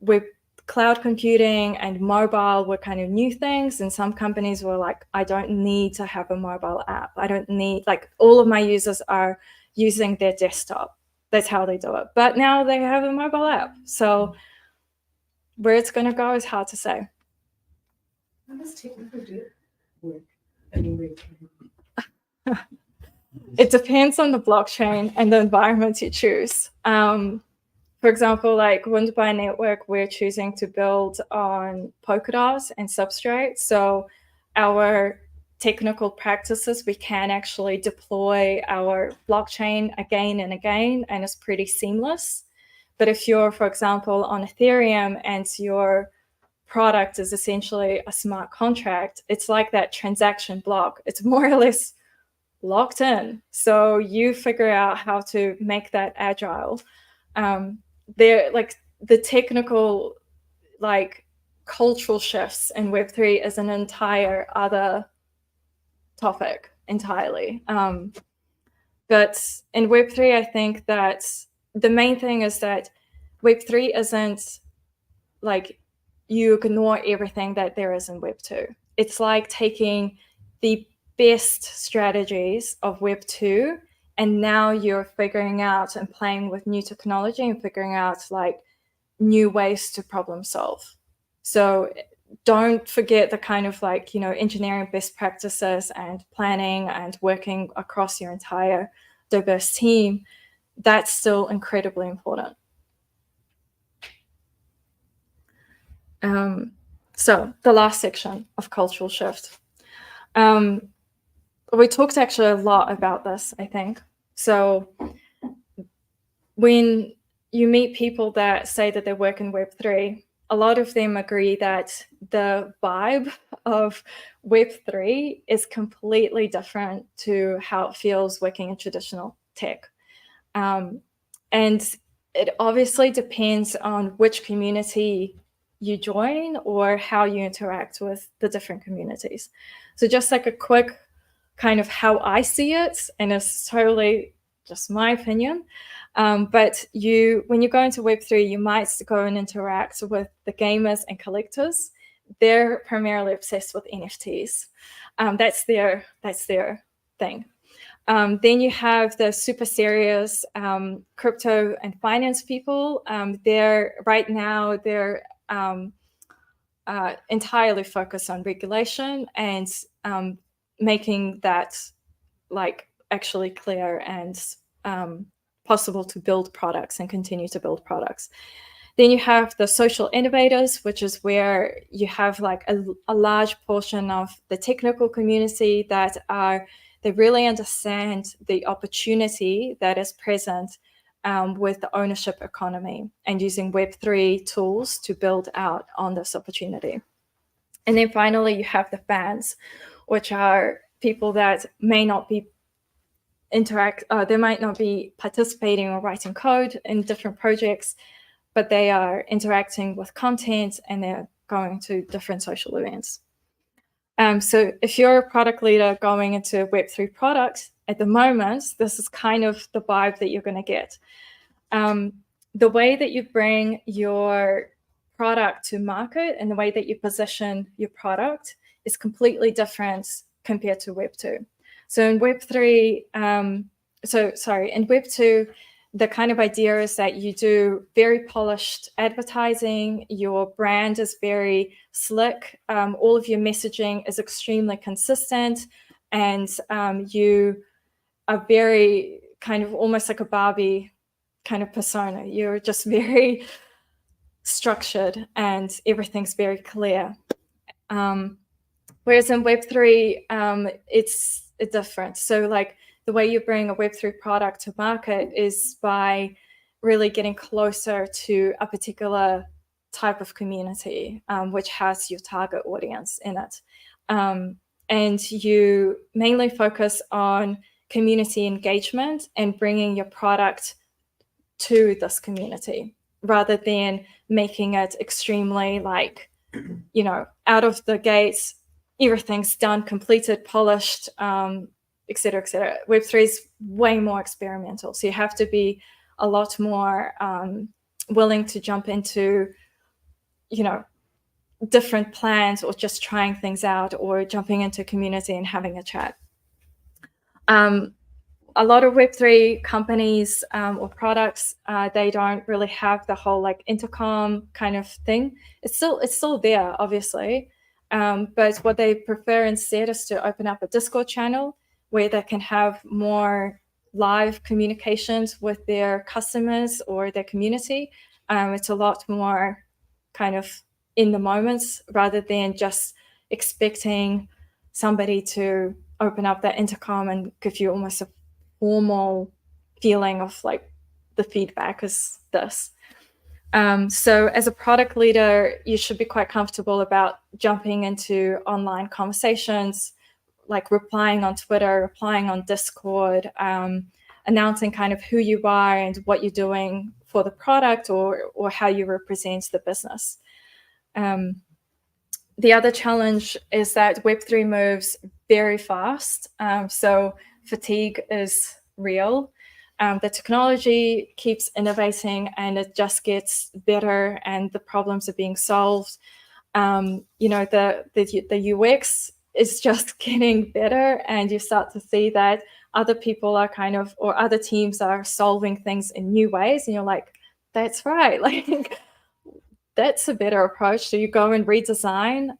with cloud computing and mobile were kind of new things, and some companies were like, I don't need to have a mobile app. I don't need, like, all of my users are using their desktop. That's how they do it. But now they have a mobile app. So where it's going to go is hard to say. How does technical debt work? I mean, It depends on the blockchain and the environment you choose. For example, like Wunderbar Network, we're choosing to build on Polkadot and Substrate. So our technical practices, we can actually deploy our blockchain again and again, and it's pretty seamless. But if you're, for example, on Ethereum and your product is essentially a smart contract, it's like that transaction block. It's more or less locked in. So you figure out how to make that agile. They're like the technical, like, cultural shifts in Web3 is an entire other topic entirely. But in Web3, I think that the main thing is that Web3 isn't like you ignore everything that there is in Web2. It's like taking the best strategies of Web 2, and now you're figuring out and playing with new technology and figuring out, like, new ways to problem solve. So don't forget the kind of, like, engineering best practices and planning and working across your entire diverse team. That's still incredibly important. So the last section of cultural shift. We talked actually a lot about this, I think. So when you meet people that say that they work in Web3, a lot of them agree that the vibe of Web3 is completely different to how it feels working in traditional tech. And it obviously depends on which community you join or how you interact with the different communities. So just like a quick kind of how I see it, and it's totally just my opinion, but when you go into Web3, you might go and interact with the gamers and collectors. They're primarily obsessed with NFTs. That's their thing. Then you have the super serious crypto and finance people. They're entirely focused on regulation and making that, like, actually clear and possible to build products and continue to build products. Then you have the social innovators, which is where you have, like, a large portion of the technical community that they really understand the opportunity that is present with the ownership economy and using Web3 tools to build out on this opportunity. And then finally, you have the fans, which are people that may not be they might not be participating or writing code in different projects, but they are interacting with content and they're going to different social events. So if you're a product leader going into Web3 products at the moment, this is kind of the vibe that you're going to get. The way that you bring your product to market and the way that you position your product is completely different compared to Web 2. So in Web3, in Web 2, the kind of idea is that you do very polished advertising, your brand is very slick, all of your messaging is extremely consistent, and you are very kind of almost like a Barbie kind of persona. You're just very structured and everything's very clear. Whereas in Web3, it's different. So, like, the way you bring a Web3 product to market is by really getting closer to a particular type of community, which has your target audience in it. And you mainly focus on community engagement and bringing your product to this community rather than making it extremely like, you know, out of the gates, everything's done, completed, polished, et cetera, et cetera. Web3 is way more experimental. So you have to be a lot more willing to jump into, you know, different plans or just trying things out or jumping into community and having a chat. A lot of Web3 companies or products, they don't really have the whole like intercom kind of thing. It's still there, obviously. But what they prefer instead is to open up a Discord channel where they can have more live communications with their customers or their community. It's a lot more kind of in the moments rather than just expecting somebody to open up that intercom and give you almost a formal feeling of like the feedback is this. So as a product leader, you should be quite comfortable about jumping into online conversations, like replying on Twitter, replying on Discord, announcing kind of who you are and what you're doing for the product or how you represent the business. The other challenge is that Web3 moves very fast. So fatigue is real. The technology keeps innovating and it just gets better and the problems are being solved. You know, the UX is just getting better and you start to see that other people are kind of, or other teams are solving things in new ways. And you're like, that's right. Like, that's a better approach. So you go and redesign.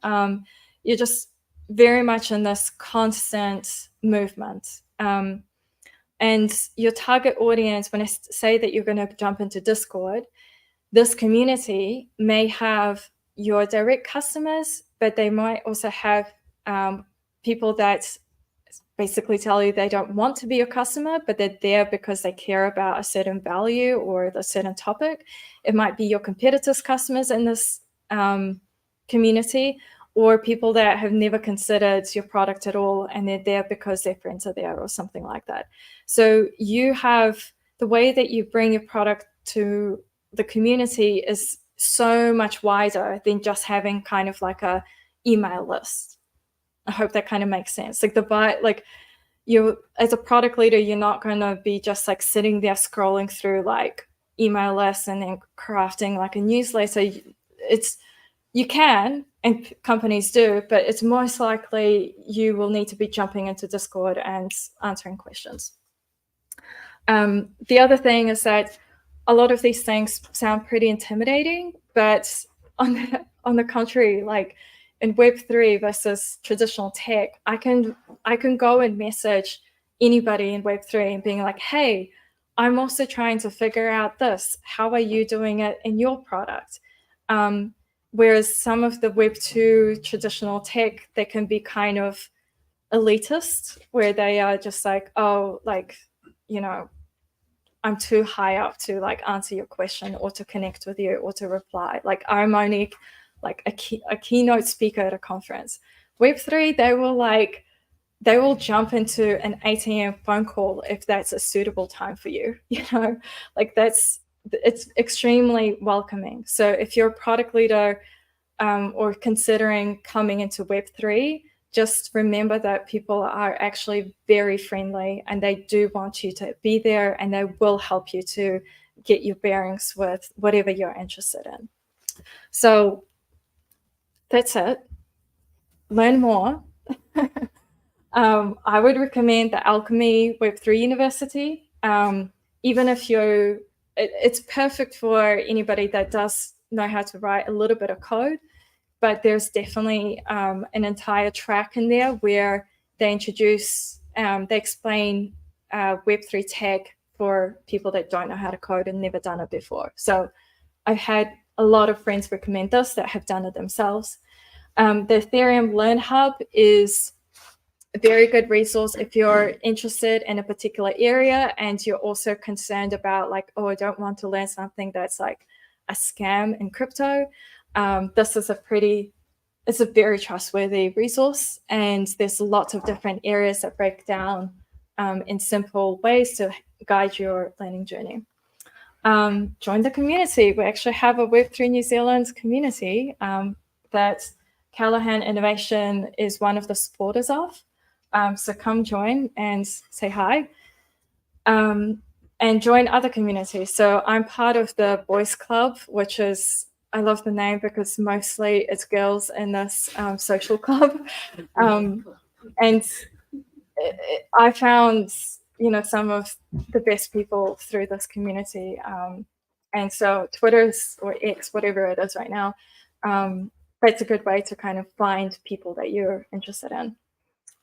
You're just very much in this constant movement. And your target audience, when I say that you're going to jump into Discord, this community may have your direct customers, but they might also have people that basically tell you they don't want to be your customer, but they're there because they care about a certain value or a certain topic. It might be your competitors' customers in this community, or people that have never considered your product at all, and they're there because their friends are there or something like that. So you have the way that you bring your product to the community is so much wider than just having kind of like a email list. I hope that kind of makes sense. Like you as a product leader, you're not going to be just like sitting there scrolling through like email lists and then crafting like a newsletter. You can, and companies do, but it's most likely you will need to be jumping into Discord and answering questions. The other thing is that a lot of these things sound pretty intimidating, but on the contrary, like in Web3 versus traditional tech, I can go and message anybody in Web3 and being like, hey, I'm also trying to figure out this. How are you doing it in your product? Whereas some of the Web2 traditional tech, they can be kind of elitist, where they are just like, oh, like, you know, I'm too high up to like answer your question or to connect with you or to reply. Like I'm only like a keynote speaker at a conference. Web3, they will jump into an 8 a.m. phone call if that's a suitable time for you. You know, like it's extremely welcoming. So if you're a product leader or considering coming into Web3, just remember that people are actually very friendly and they do want you to be there and they will help you to get your bearings with whatever you're interested in. So that's it. Learn more. I would recommend the Alchemy Web3 University. Even if it's perfect for anybody that does know how to write a little bit of code, but there's definitely an entire track in there where they introduce, they explain Web3 tech for people that don't know how to code and never done it before. So I've had a lot of friends recommend this that have done it themselves. The Ethereum Learn Hub is a very good resource if you're interested in a particular area and you're also concerned about like, oh, I don't want to learn something that's like a scam in crypto, this is it's a very trustworthy resource, and there's lots of different areas that break down in simple ways to guide your learning journey. Join the community. We actually have a Web3 New Zealand community that Callahan Innovation is one of the supporters of. So come join and say hi. And join other communities. So I'm part of the Boys Club, which is, I love the name because mostly it's girls in this social club. And I found, some of the best people through this community. And so Twitter's, or X, whatever it is right now, that's a good way to kind of find people that you're interested in.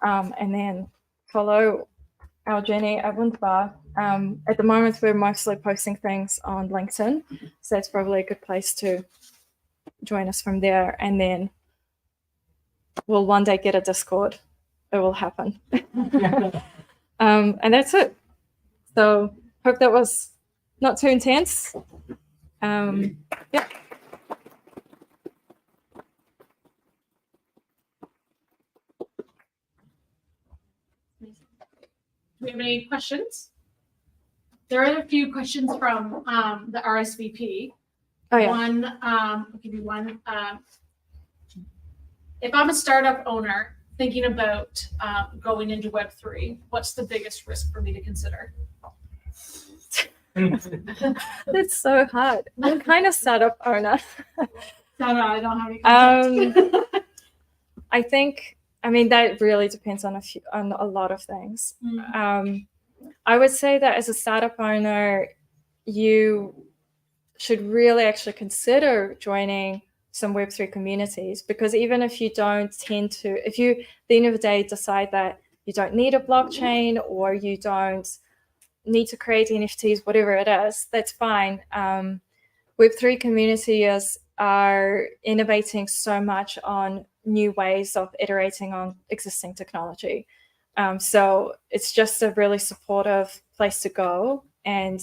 And then follow our journey at Wunderbar. At the moment, we're mostly posting things on LinkedIn, so that's probably a good place to join us from there. And then we'll one day get a Discord. It will happen. And that's it. So hope that was not too intense. Yeah. Do we have any questions? There are a few questions from the RSVP. Oh yeah. One, I'll give you one. If I'm a startup owner thinking about going into Web3, what's the biggest risk for me to consider? That's so hard. I'm kind of startup owner. No, I don't have any context. I think, that really depends on a lot of things. I would say that as a startup owner, you should really actually consider joining some Web3 communities, because even if you don't if you, at the end of the day, decide that you don't need a blockchain or you don't need to create NFTs, whatever it is, that's fine. Web3 communities are innovating so much on new ways of iterating on existing technology. So it's just a really supportive place to go. And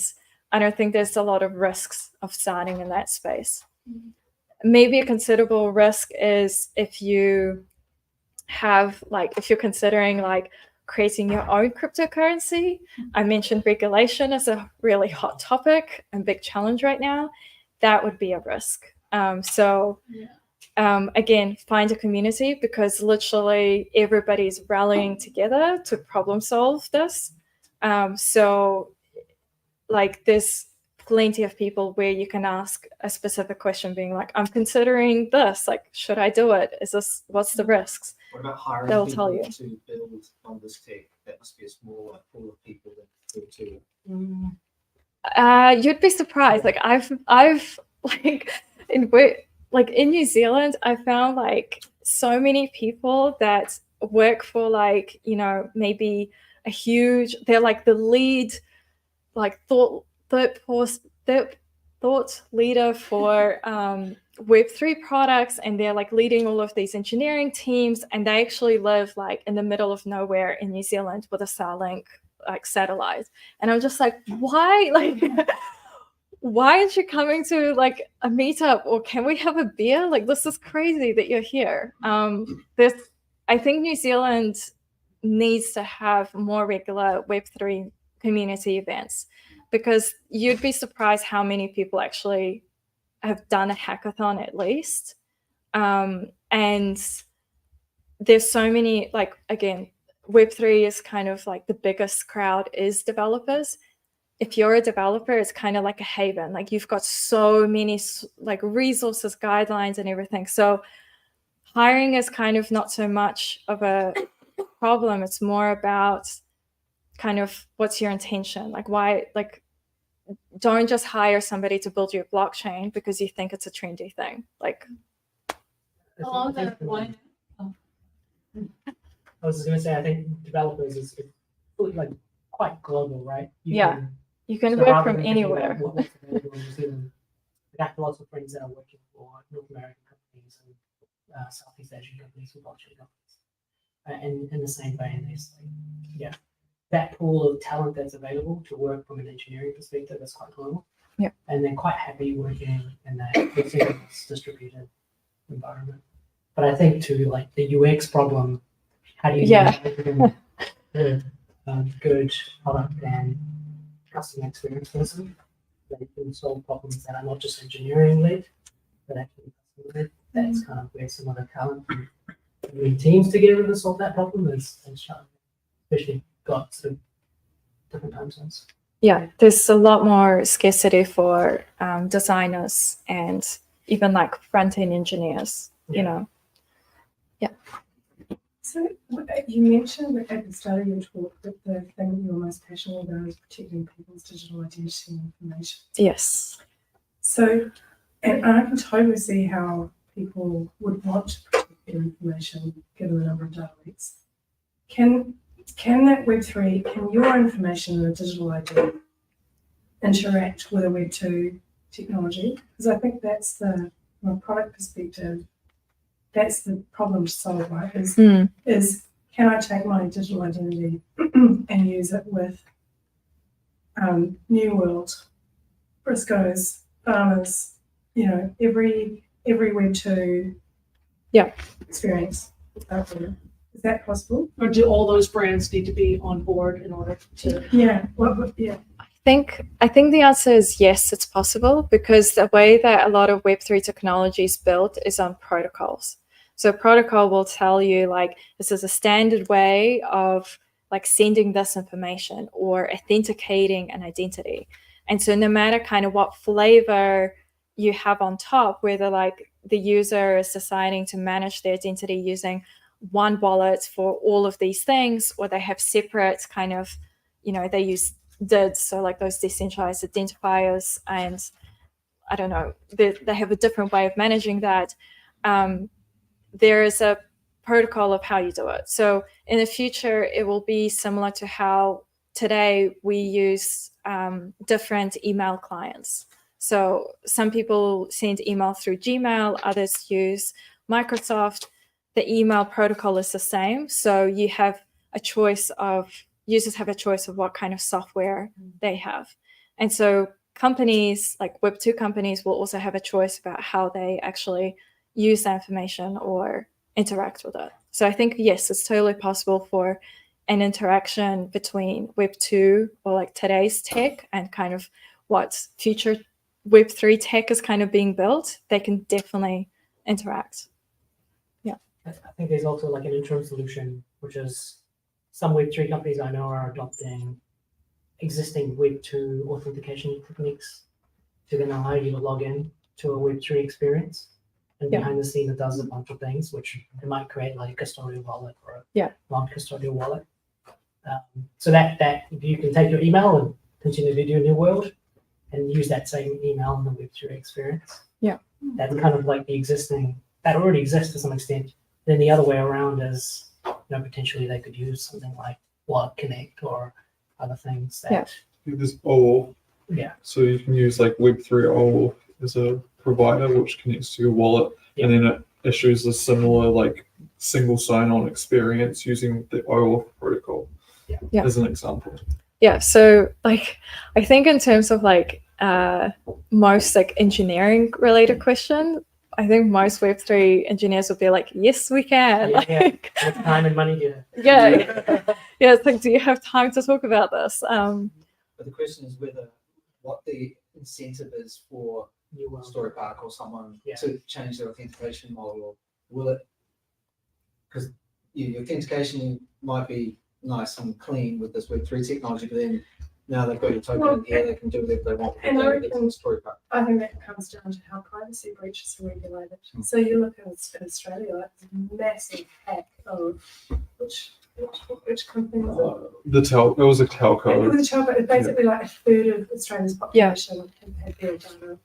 I don't think there's a lot of risks of starting in that space. Maybe a considerable risk is if you have, if you're considering creating your own cryptocurrency. I mentioned regulation is a really hot topic and big challenge right now. That would be a risk. Again, find a community, because literally everybody's rallying together to problem solve this. There's plenty of people where you can ask a specific question, being like, I'm considering this, should I do it? What's the risks? What about hiring They'll people tell you. to build on this tech? That must be a smaller pool of people that do it. You'd be surprised. I've in New Zealand, I found so many people that work for maybe a huge, they're the lead thought leader for Web3 products, and they're leading all of these engineering teams, and they actually live in the middle of nowhere in New Zealand with a Starlink satellite. And I'm just why? Why aren't you coming to a meetup, or can we have a beer? This is crazy that you're here. I think New Zealand needs to have more regular Web3 community events, because you'd be surprised how many people actually have done a hackathon at least. And there's so many, again, Web3 is kind of the biggest crowd is developers. If you're a developer, it's kind of like a haven. You've got so many resources, guidelines, and everything. So hiring is kind of not so much of a problem. It's more about kind of what's your intention. Why, don't just hire somebody to build your blockchain because you think it's a trendy thing. Along that line, I was just going to say, I think developers is quite global, right? You can so work rather from than thinking anywhere. about what's available in New Zealand, I have lots of friends that are working for North American companies and Southeast Asian companies or blockchain companies. And in the same vein, there's that pool of talent that's available to work from an engineering perspective is quite global. Yeah. And they're quite happy working in that distributed environment. But I think to like the UX problem, how do you make a good product and customer experience person that can solve problems that are not just engineering led, but actually customer led? That's kind of where some of the talent and bringing teams together to solve that problem is challenging, especially got sort of different time zones. Yeah, there's a lot more scarcity for designers and even like front-end engineers, you know. So you mentioned that at the start of your talk that the thing that you're most passionate about is protecting people's digital identity and information. Yes. So, and I can totally see how people would want to protect their information given the number of data leaks. Can that Web3, can your information and a digital ID interact with a Web2 technology? Because I think that's from a product perspective, that's the problem to solve, right? Is can I take my digital identity and use it with New World, Briscoes, Farmers, you know, every Web2 experience out there. Is that possible? Or do all those brands need to be on board in order to? Yeah. I think the answer is yes, it's possible, because the way that a lot of Web3 technology is built is on protocols. So protocol will tell you like this is a standard way of like sending this information or authenticating an identity. And so no matter kind of what flavor you have on top, whether like the user is deciding to manage their identity using one wallet for all of these things, or they have separate kind of, you know, they use DIDs, so like those decentralized identifiers, and I don't know, they have a different way of managing that. There is a protocol of how you do it. So in the future, it will be similar to how today we use different email clients. So some people send email through Gmail, others use Microsoft. The email protocol is the same. So you have a choice of, users have a choice of what kind of software they have. And so companies like Web2 companies will also have a choice about how they actually use that information or interact with it. So I think, yes, it's totally possible for an interaction between Web2 or like today's tech and kind of what future Web3 tech is kind of being built. They can definitely interact. Yeah. I think there's also like an interim solution, which is some Web3 companies I know are adopting existing Web2 authentication techniques to then allow you to log in to a Web3 experience. And behind the scene, it does a bunch of things, which it might create like a custodial wallet or a non-custodial wallet. So that you can take your email and continue to do New World and use that same email in the Web3 experience. Yeah. That's kind of like the existing, that already exists to some extent. Then the other way around is, you know, potentially they could use something like Wallet Connect or other things that. There's OAuth. Yeah. So you can use like Web3 OAuth as a provider which connects to your wallet, and then it issues a similar like single sign-on experience using the OAuth protocol as an example. Yeah, so like I think in terms of like most like engineering related question, I think most Web3 engineers would be like, yes, we can. What time and money do you have? Yeah, it's like, do you have time to talk about this? But the question is what the incentive is for Story Park or someone to change their authentication model. Will it, because your authentication might be nice and clean with this Web3 technology, but then now they've got your token in here, they can do whatever they want And with Story Park. I think that comes down to how privacy breaches are regulated. So you look at Australia, like this massive hack of which company was it? It was a telco. It was a telco. It's basically like a third of Australia's population had their data.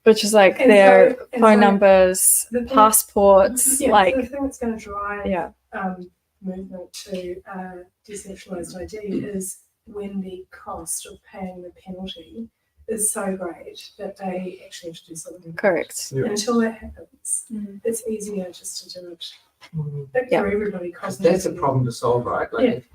Which is like And their so phone numbers, passports, like the thing that's going to drive movement to decentralized ID is when the cost of paying the penalty is so great that they actually have to do something. Correct. And until that happens, it's easier just to do it That Yeah. for everybody Because cosmetic. that's a problem to solve, right? Like,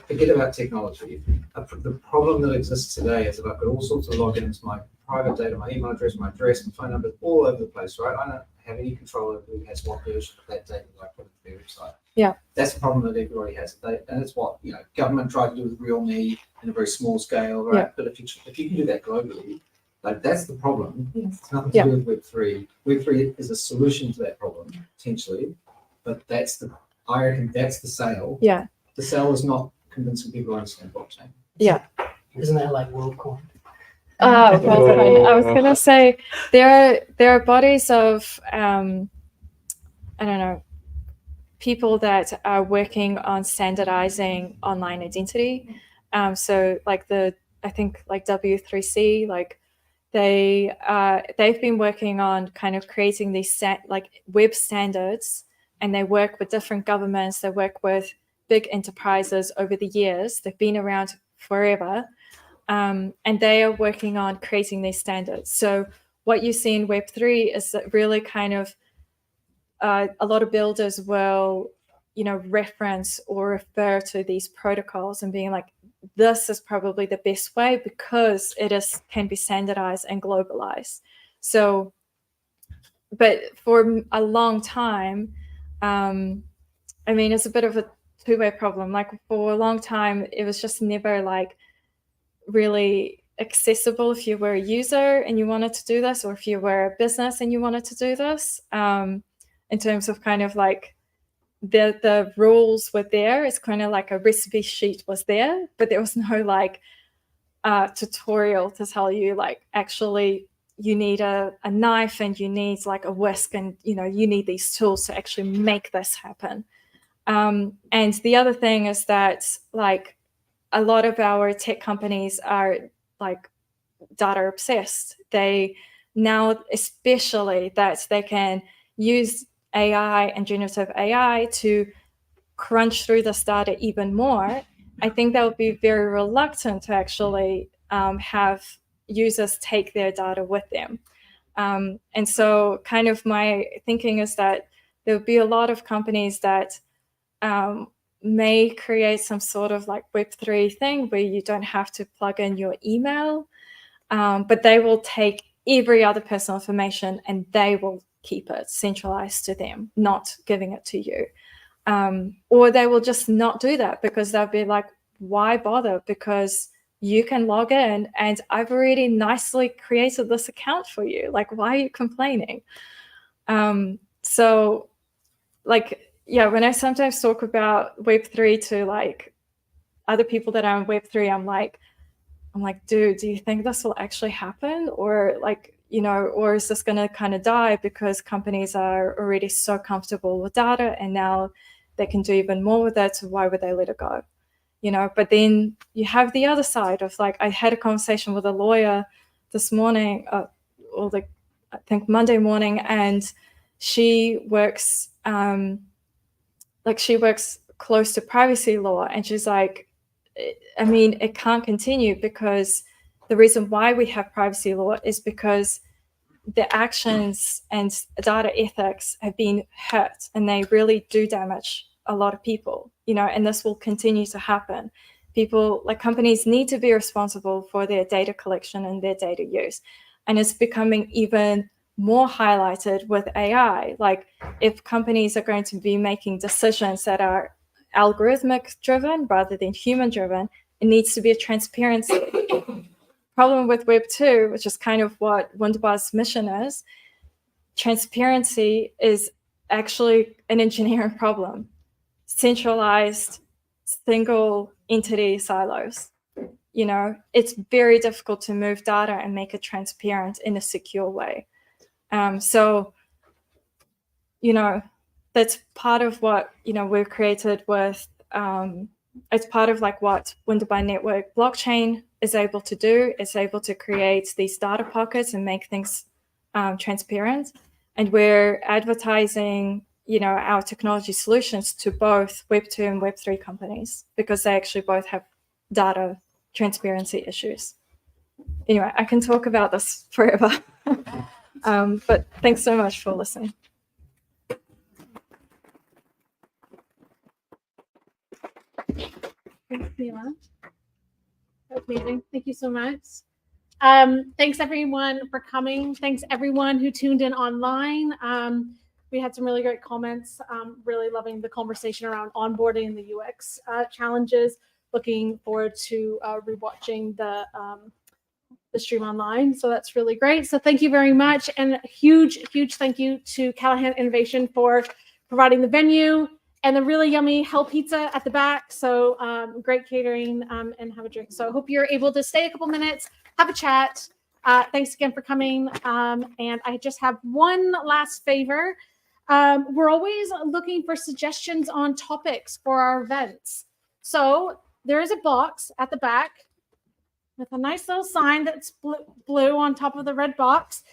forget about technology. The problem that exists today is that I've got all sorts of logins, my private data, my email address, my address, my phone number, all over the place, right? I don't have any control over who has what version of that data that I put into their website. Yeah. That's the problem that everybody has. And it's what, government tried to do with Real Me in a very small scale, right? Yeah. But if you can do that globally, like that's the problem. Yes. It's nothing Yeah. to do with Web3. Web3 is a solution to that problem, potentially. But I reckon that's the sale. Yeah. The sale is not convincing people to understand blockchain. Isn't that like WorldCoin? Well, I was gonna say there are bodies of I don't know, people that are working on standardizing online identity. So like I think like W3C, like they've been working on kind of creating these like web standards, and they work with different governments. They work with big enterprises over the years. They've been around forever. And they are working on creating these standards. So what you see in Web3 is that really kind of a lot of builders will, reference or refer to these protocols and being like, this is probably the best way because can be standardized and globalized. So, but for a long time, it's a bit of a two-way problem. Like for a long time, it was just never like really accessible if you were a user and you wanted to do this, or if you were a business and you wanted to do this, in terms of kind of like the rules were there. It's kind of like a recipe sheet was there, but there was no like tutorial to tell you like actually you need a knife and you need like a whisk and you need these tools to actually make this happen. And the other thing is that like a lot of our tech companies are like data obsessed. They now, especially that they can use AI and generative AI to crunch through this data even more, I think they'll be very reluctant to actually have users take their data with them. And so kind of my thinking is that there'll be a lot of companies that may create some sort of like Web3 thing where you don't have to plug in your email, but they will take every other personal information and they will keep it centralized to them, not giving it to you. Or they will just not do that because they'll be like, why bother? Because you can log in and I've already nicely created this account for you. Like, why are you complaining? So like, yeah, when I sometimes talk about Web3 to like other people that are in Web3, I'm like, dude, do you think this will actually happen? Or like, or is this going to kind of die because companies are already so comfortable with data and now they can do even more with it. So why would they let it go? But then you have the other side of like, I had a conversation with a lawyer this morning, or like, I think Monday morning, and she works, she works close to privacy law. And she's like, it can't continue because the reason why we have privacy law is because the actions and data ethics have been hurt and they really do damage a lot of people, and this will continue to happen. Companies need to be responsible for their data collection and their data use. And it's becoming even more highlighted with AI. Like if companies are going to be making decisions that are algorithmic driven rather than human driven, it needs to be a transparency. Problem with Web 2, which is kind of what Wunderbar's mission is, transparency is actually an engineering problem. Centralized, single entity silos. It's very difficult to move data and make it transparent in a secure way. So, that's part of what, we've created with, it's part of like what Wunderbar Network blockchain is able to do. It's able to create these data pockets and make things transparent. And we're advertising, our technology solutions to both Web 2 and Web 3 companies because they actually both have data transparency issues. Anyway, I can talk about this forever. But thanks so much for listening. Thanks, Mila. That's amazing. Thank you so much. Thanks everyone for coming. Thanks everyone who tuned in online. We had some really great comments. Really loving the conversation around onboarding and the UX challenges. Looking forward to rewatching the stream online. So that's really great. So thank you very much. And a huge thank you to Callahan Innovation for providing the venue and the really yummy Hell Pizza at the back. So great catering and have a drink. So I hope you're able to stay a couple minutes, have a chat. Thanks again for coming. And I just have one last favor. We're always looking for suggestions on topics for our events. So there is a box at the back with a nice little sign that's blue on top of the red box.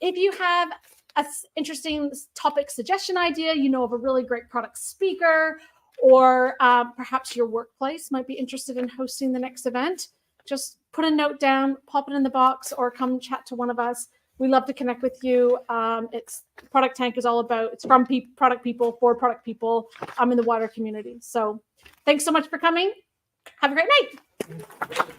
If you have an interesting topic suggestion idea, you know of a really great product speaker, or perhaps your workplace might be interested in hosting the next event, just put a note down, pop it in the box, or come chat to one of us. We love to connect with you. It's ProductTank is all about, it's from product people for product people in the wider community. So thanks so much for coming. Have a great night.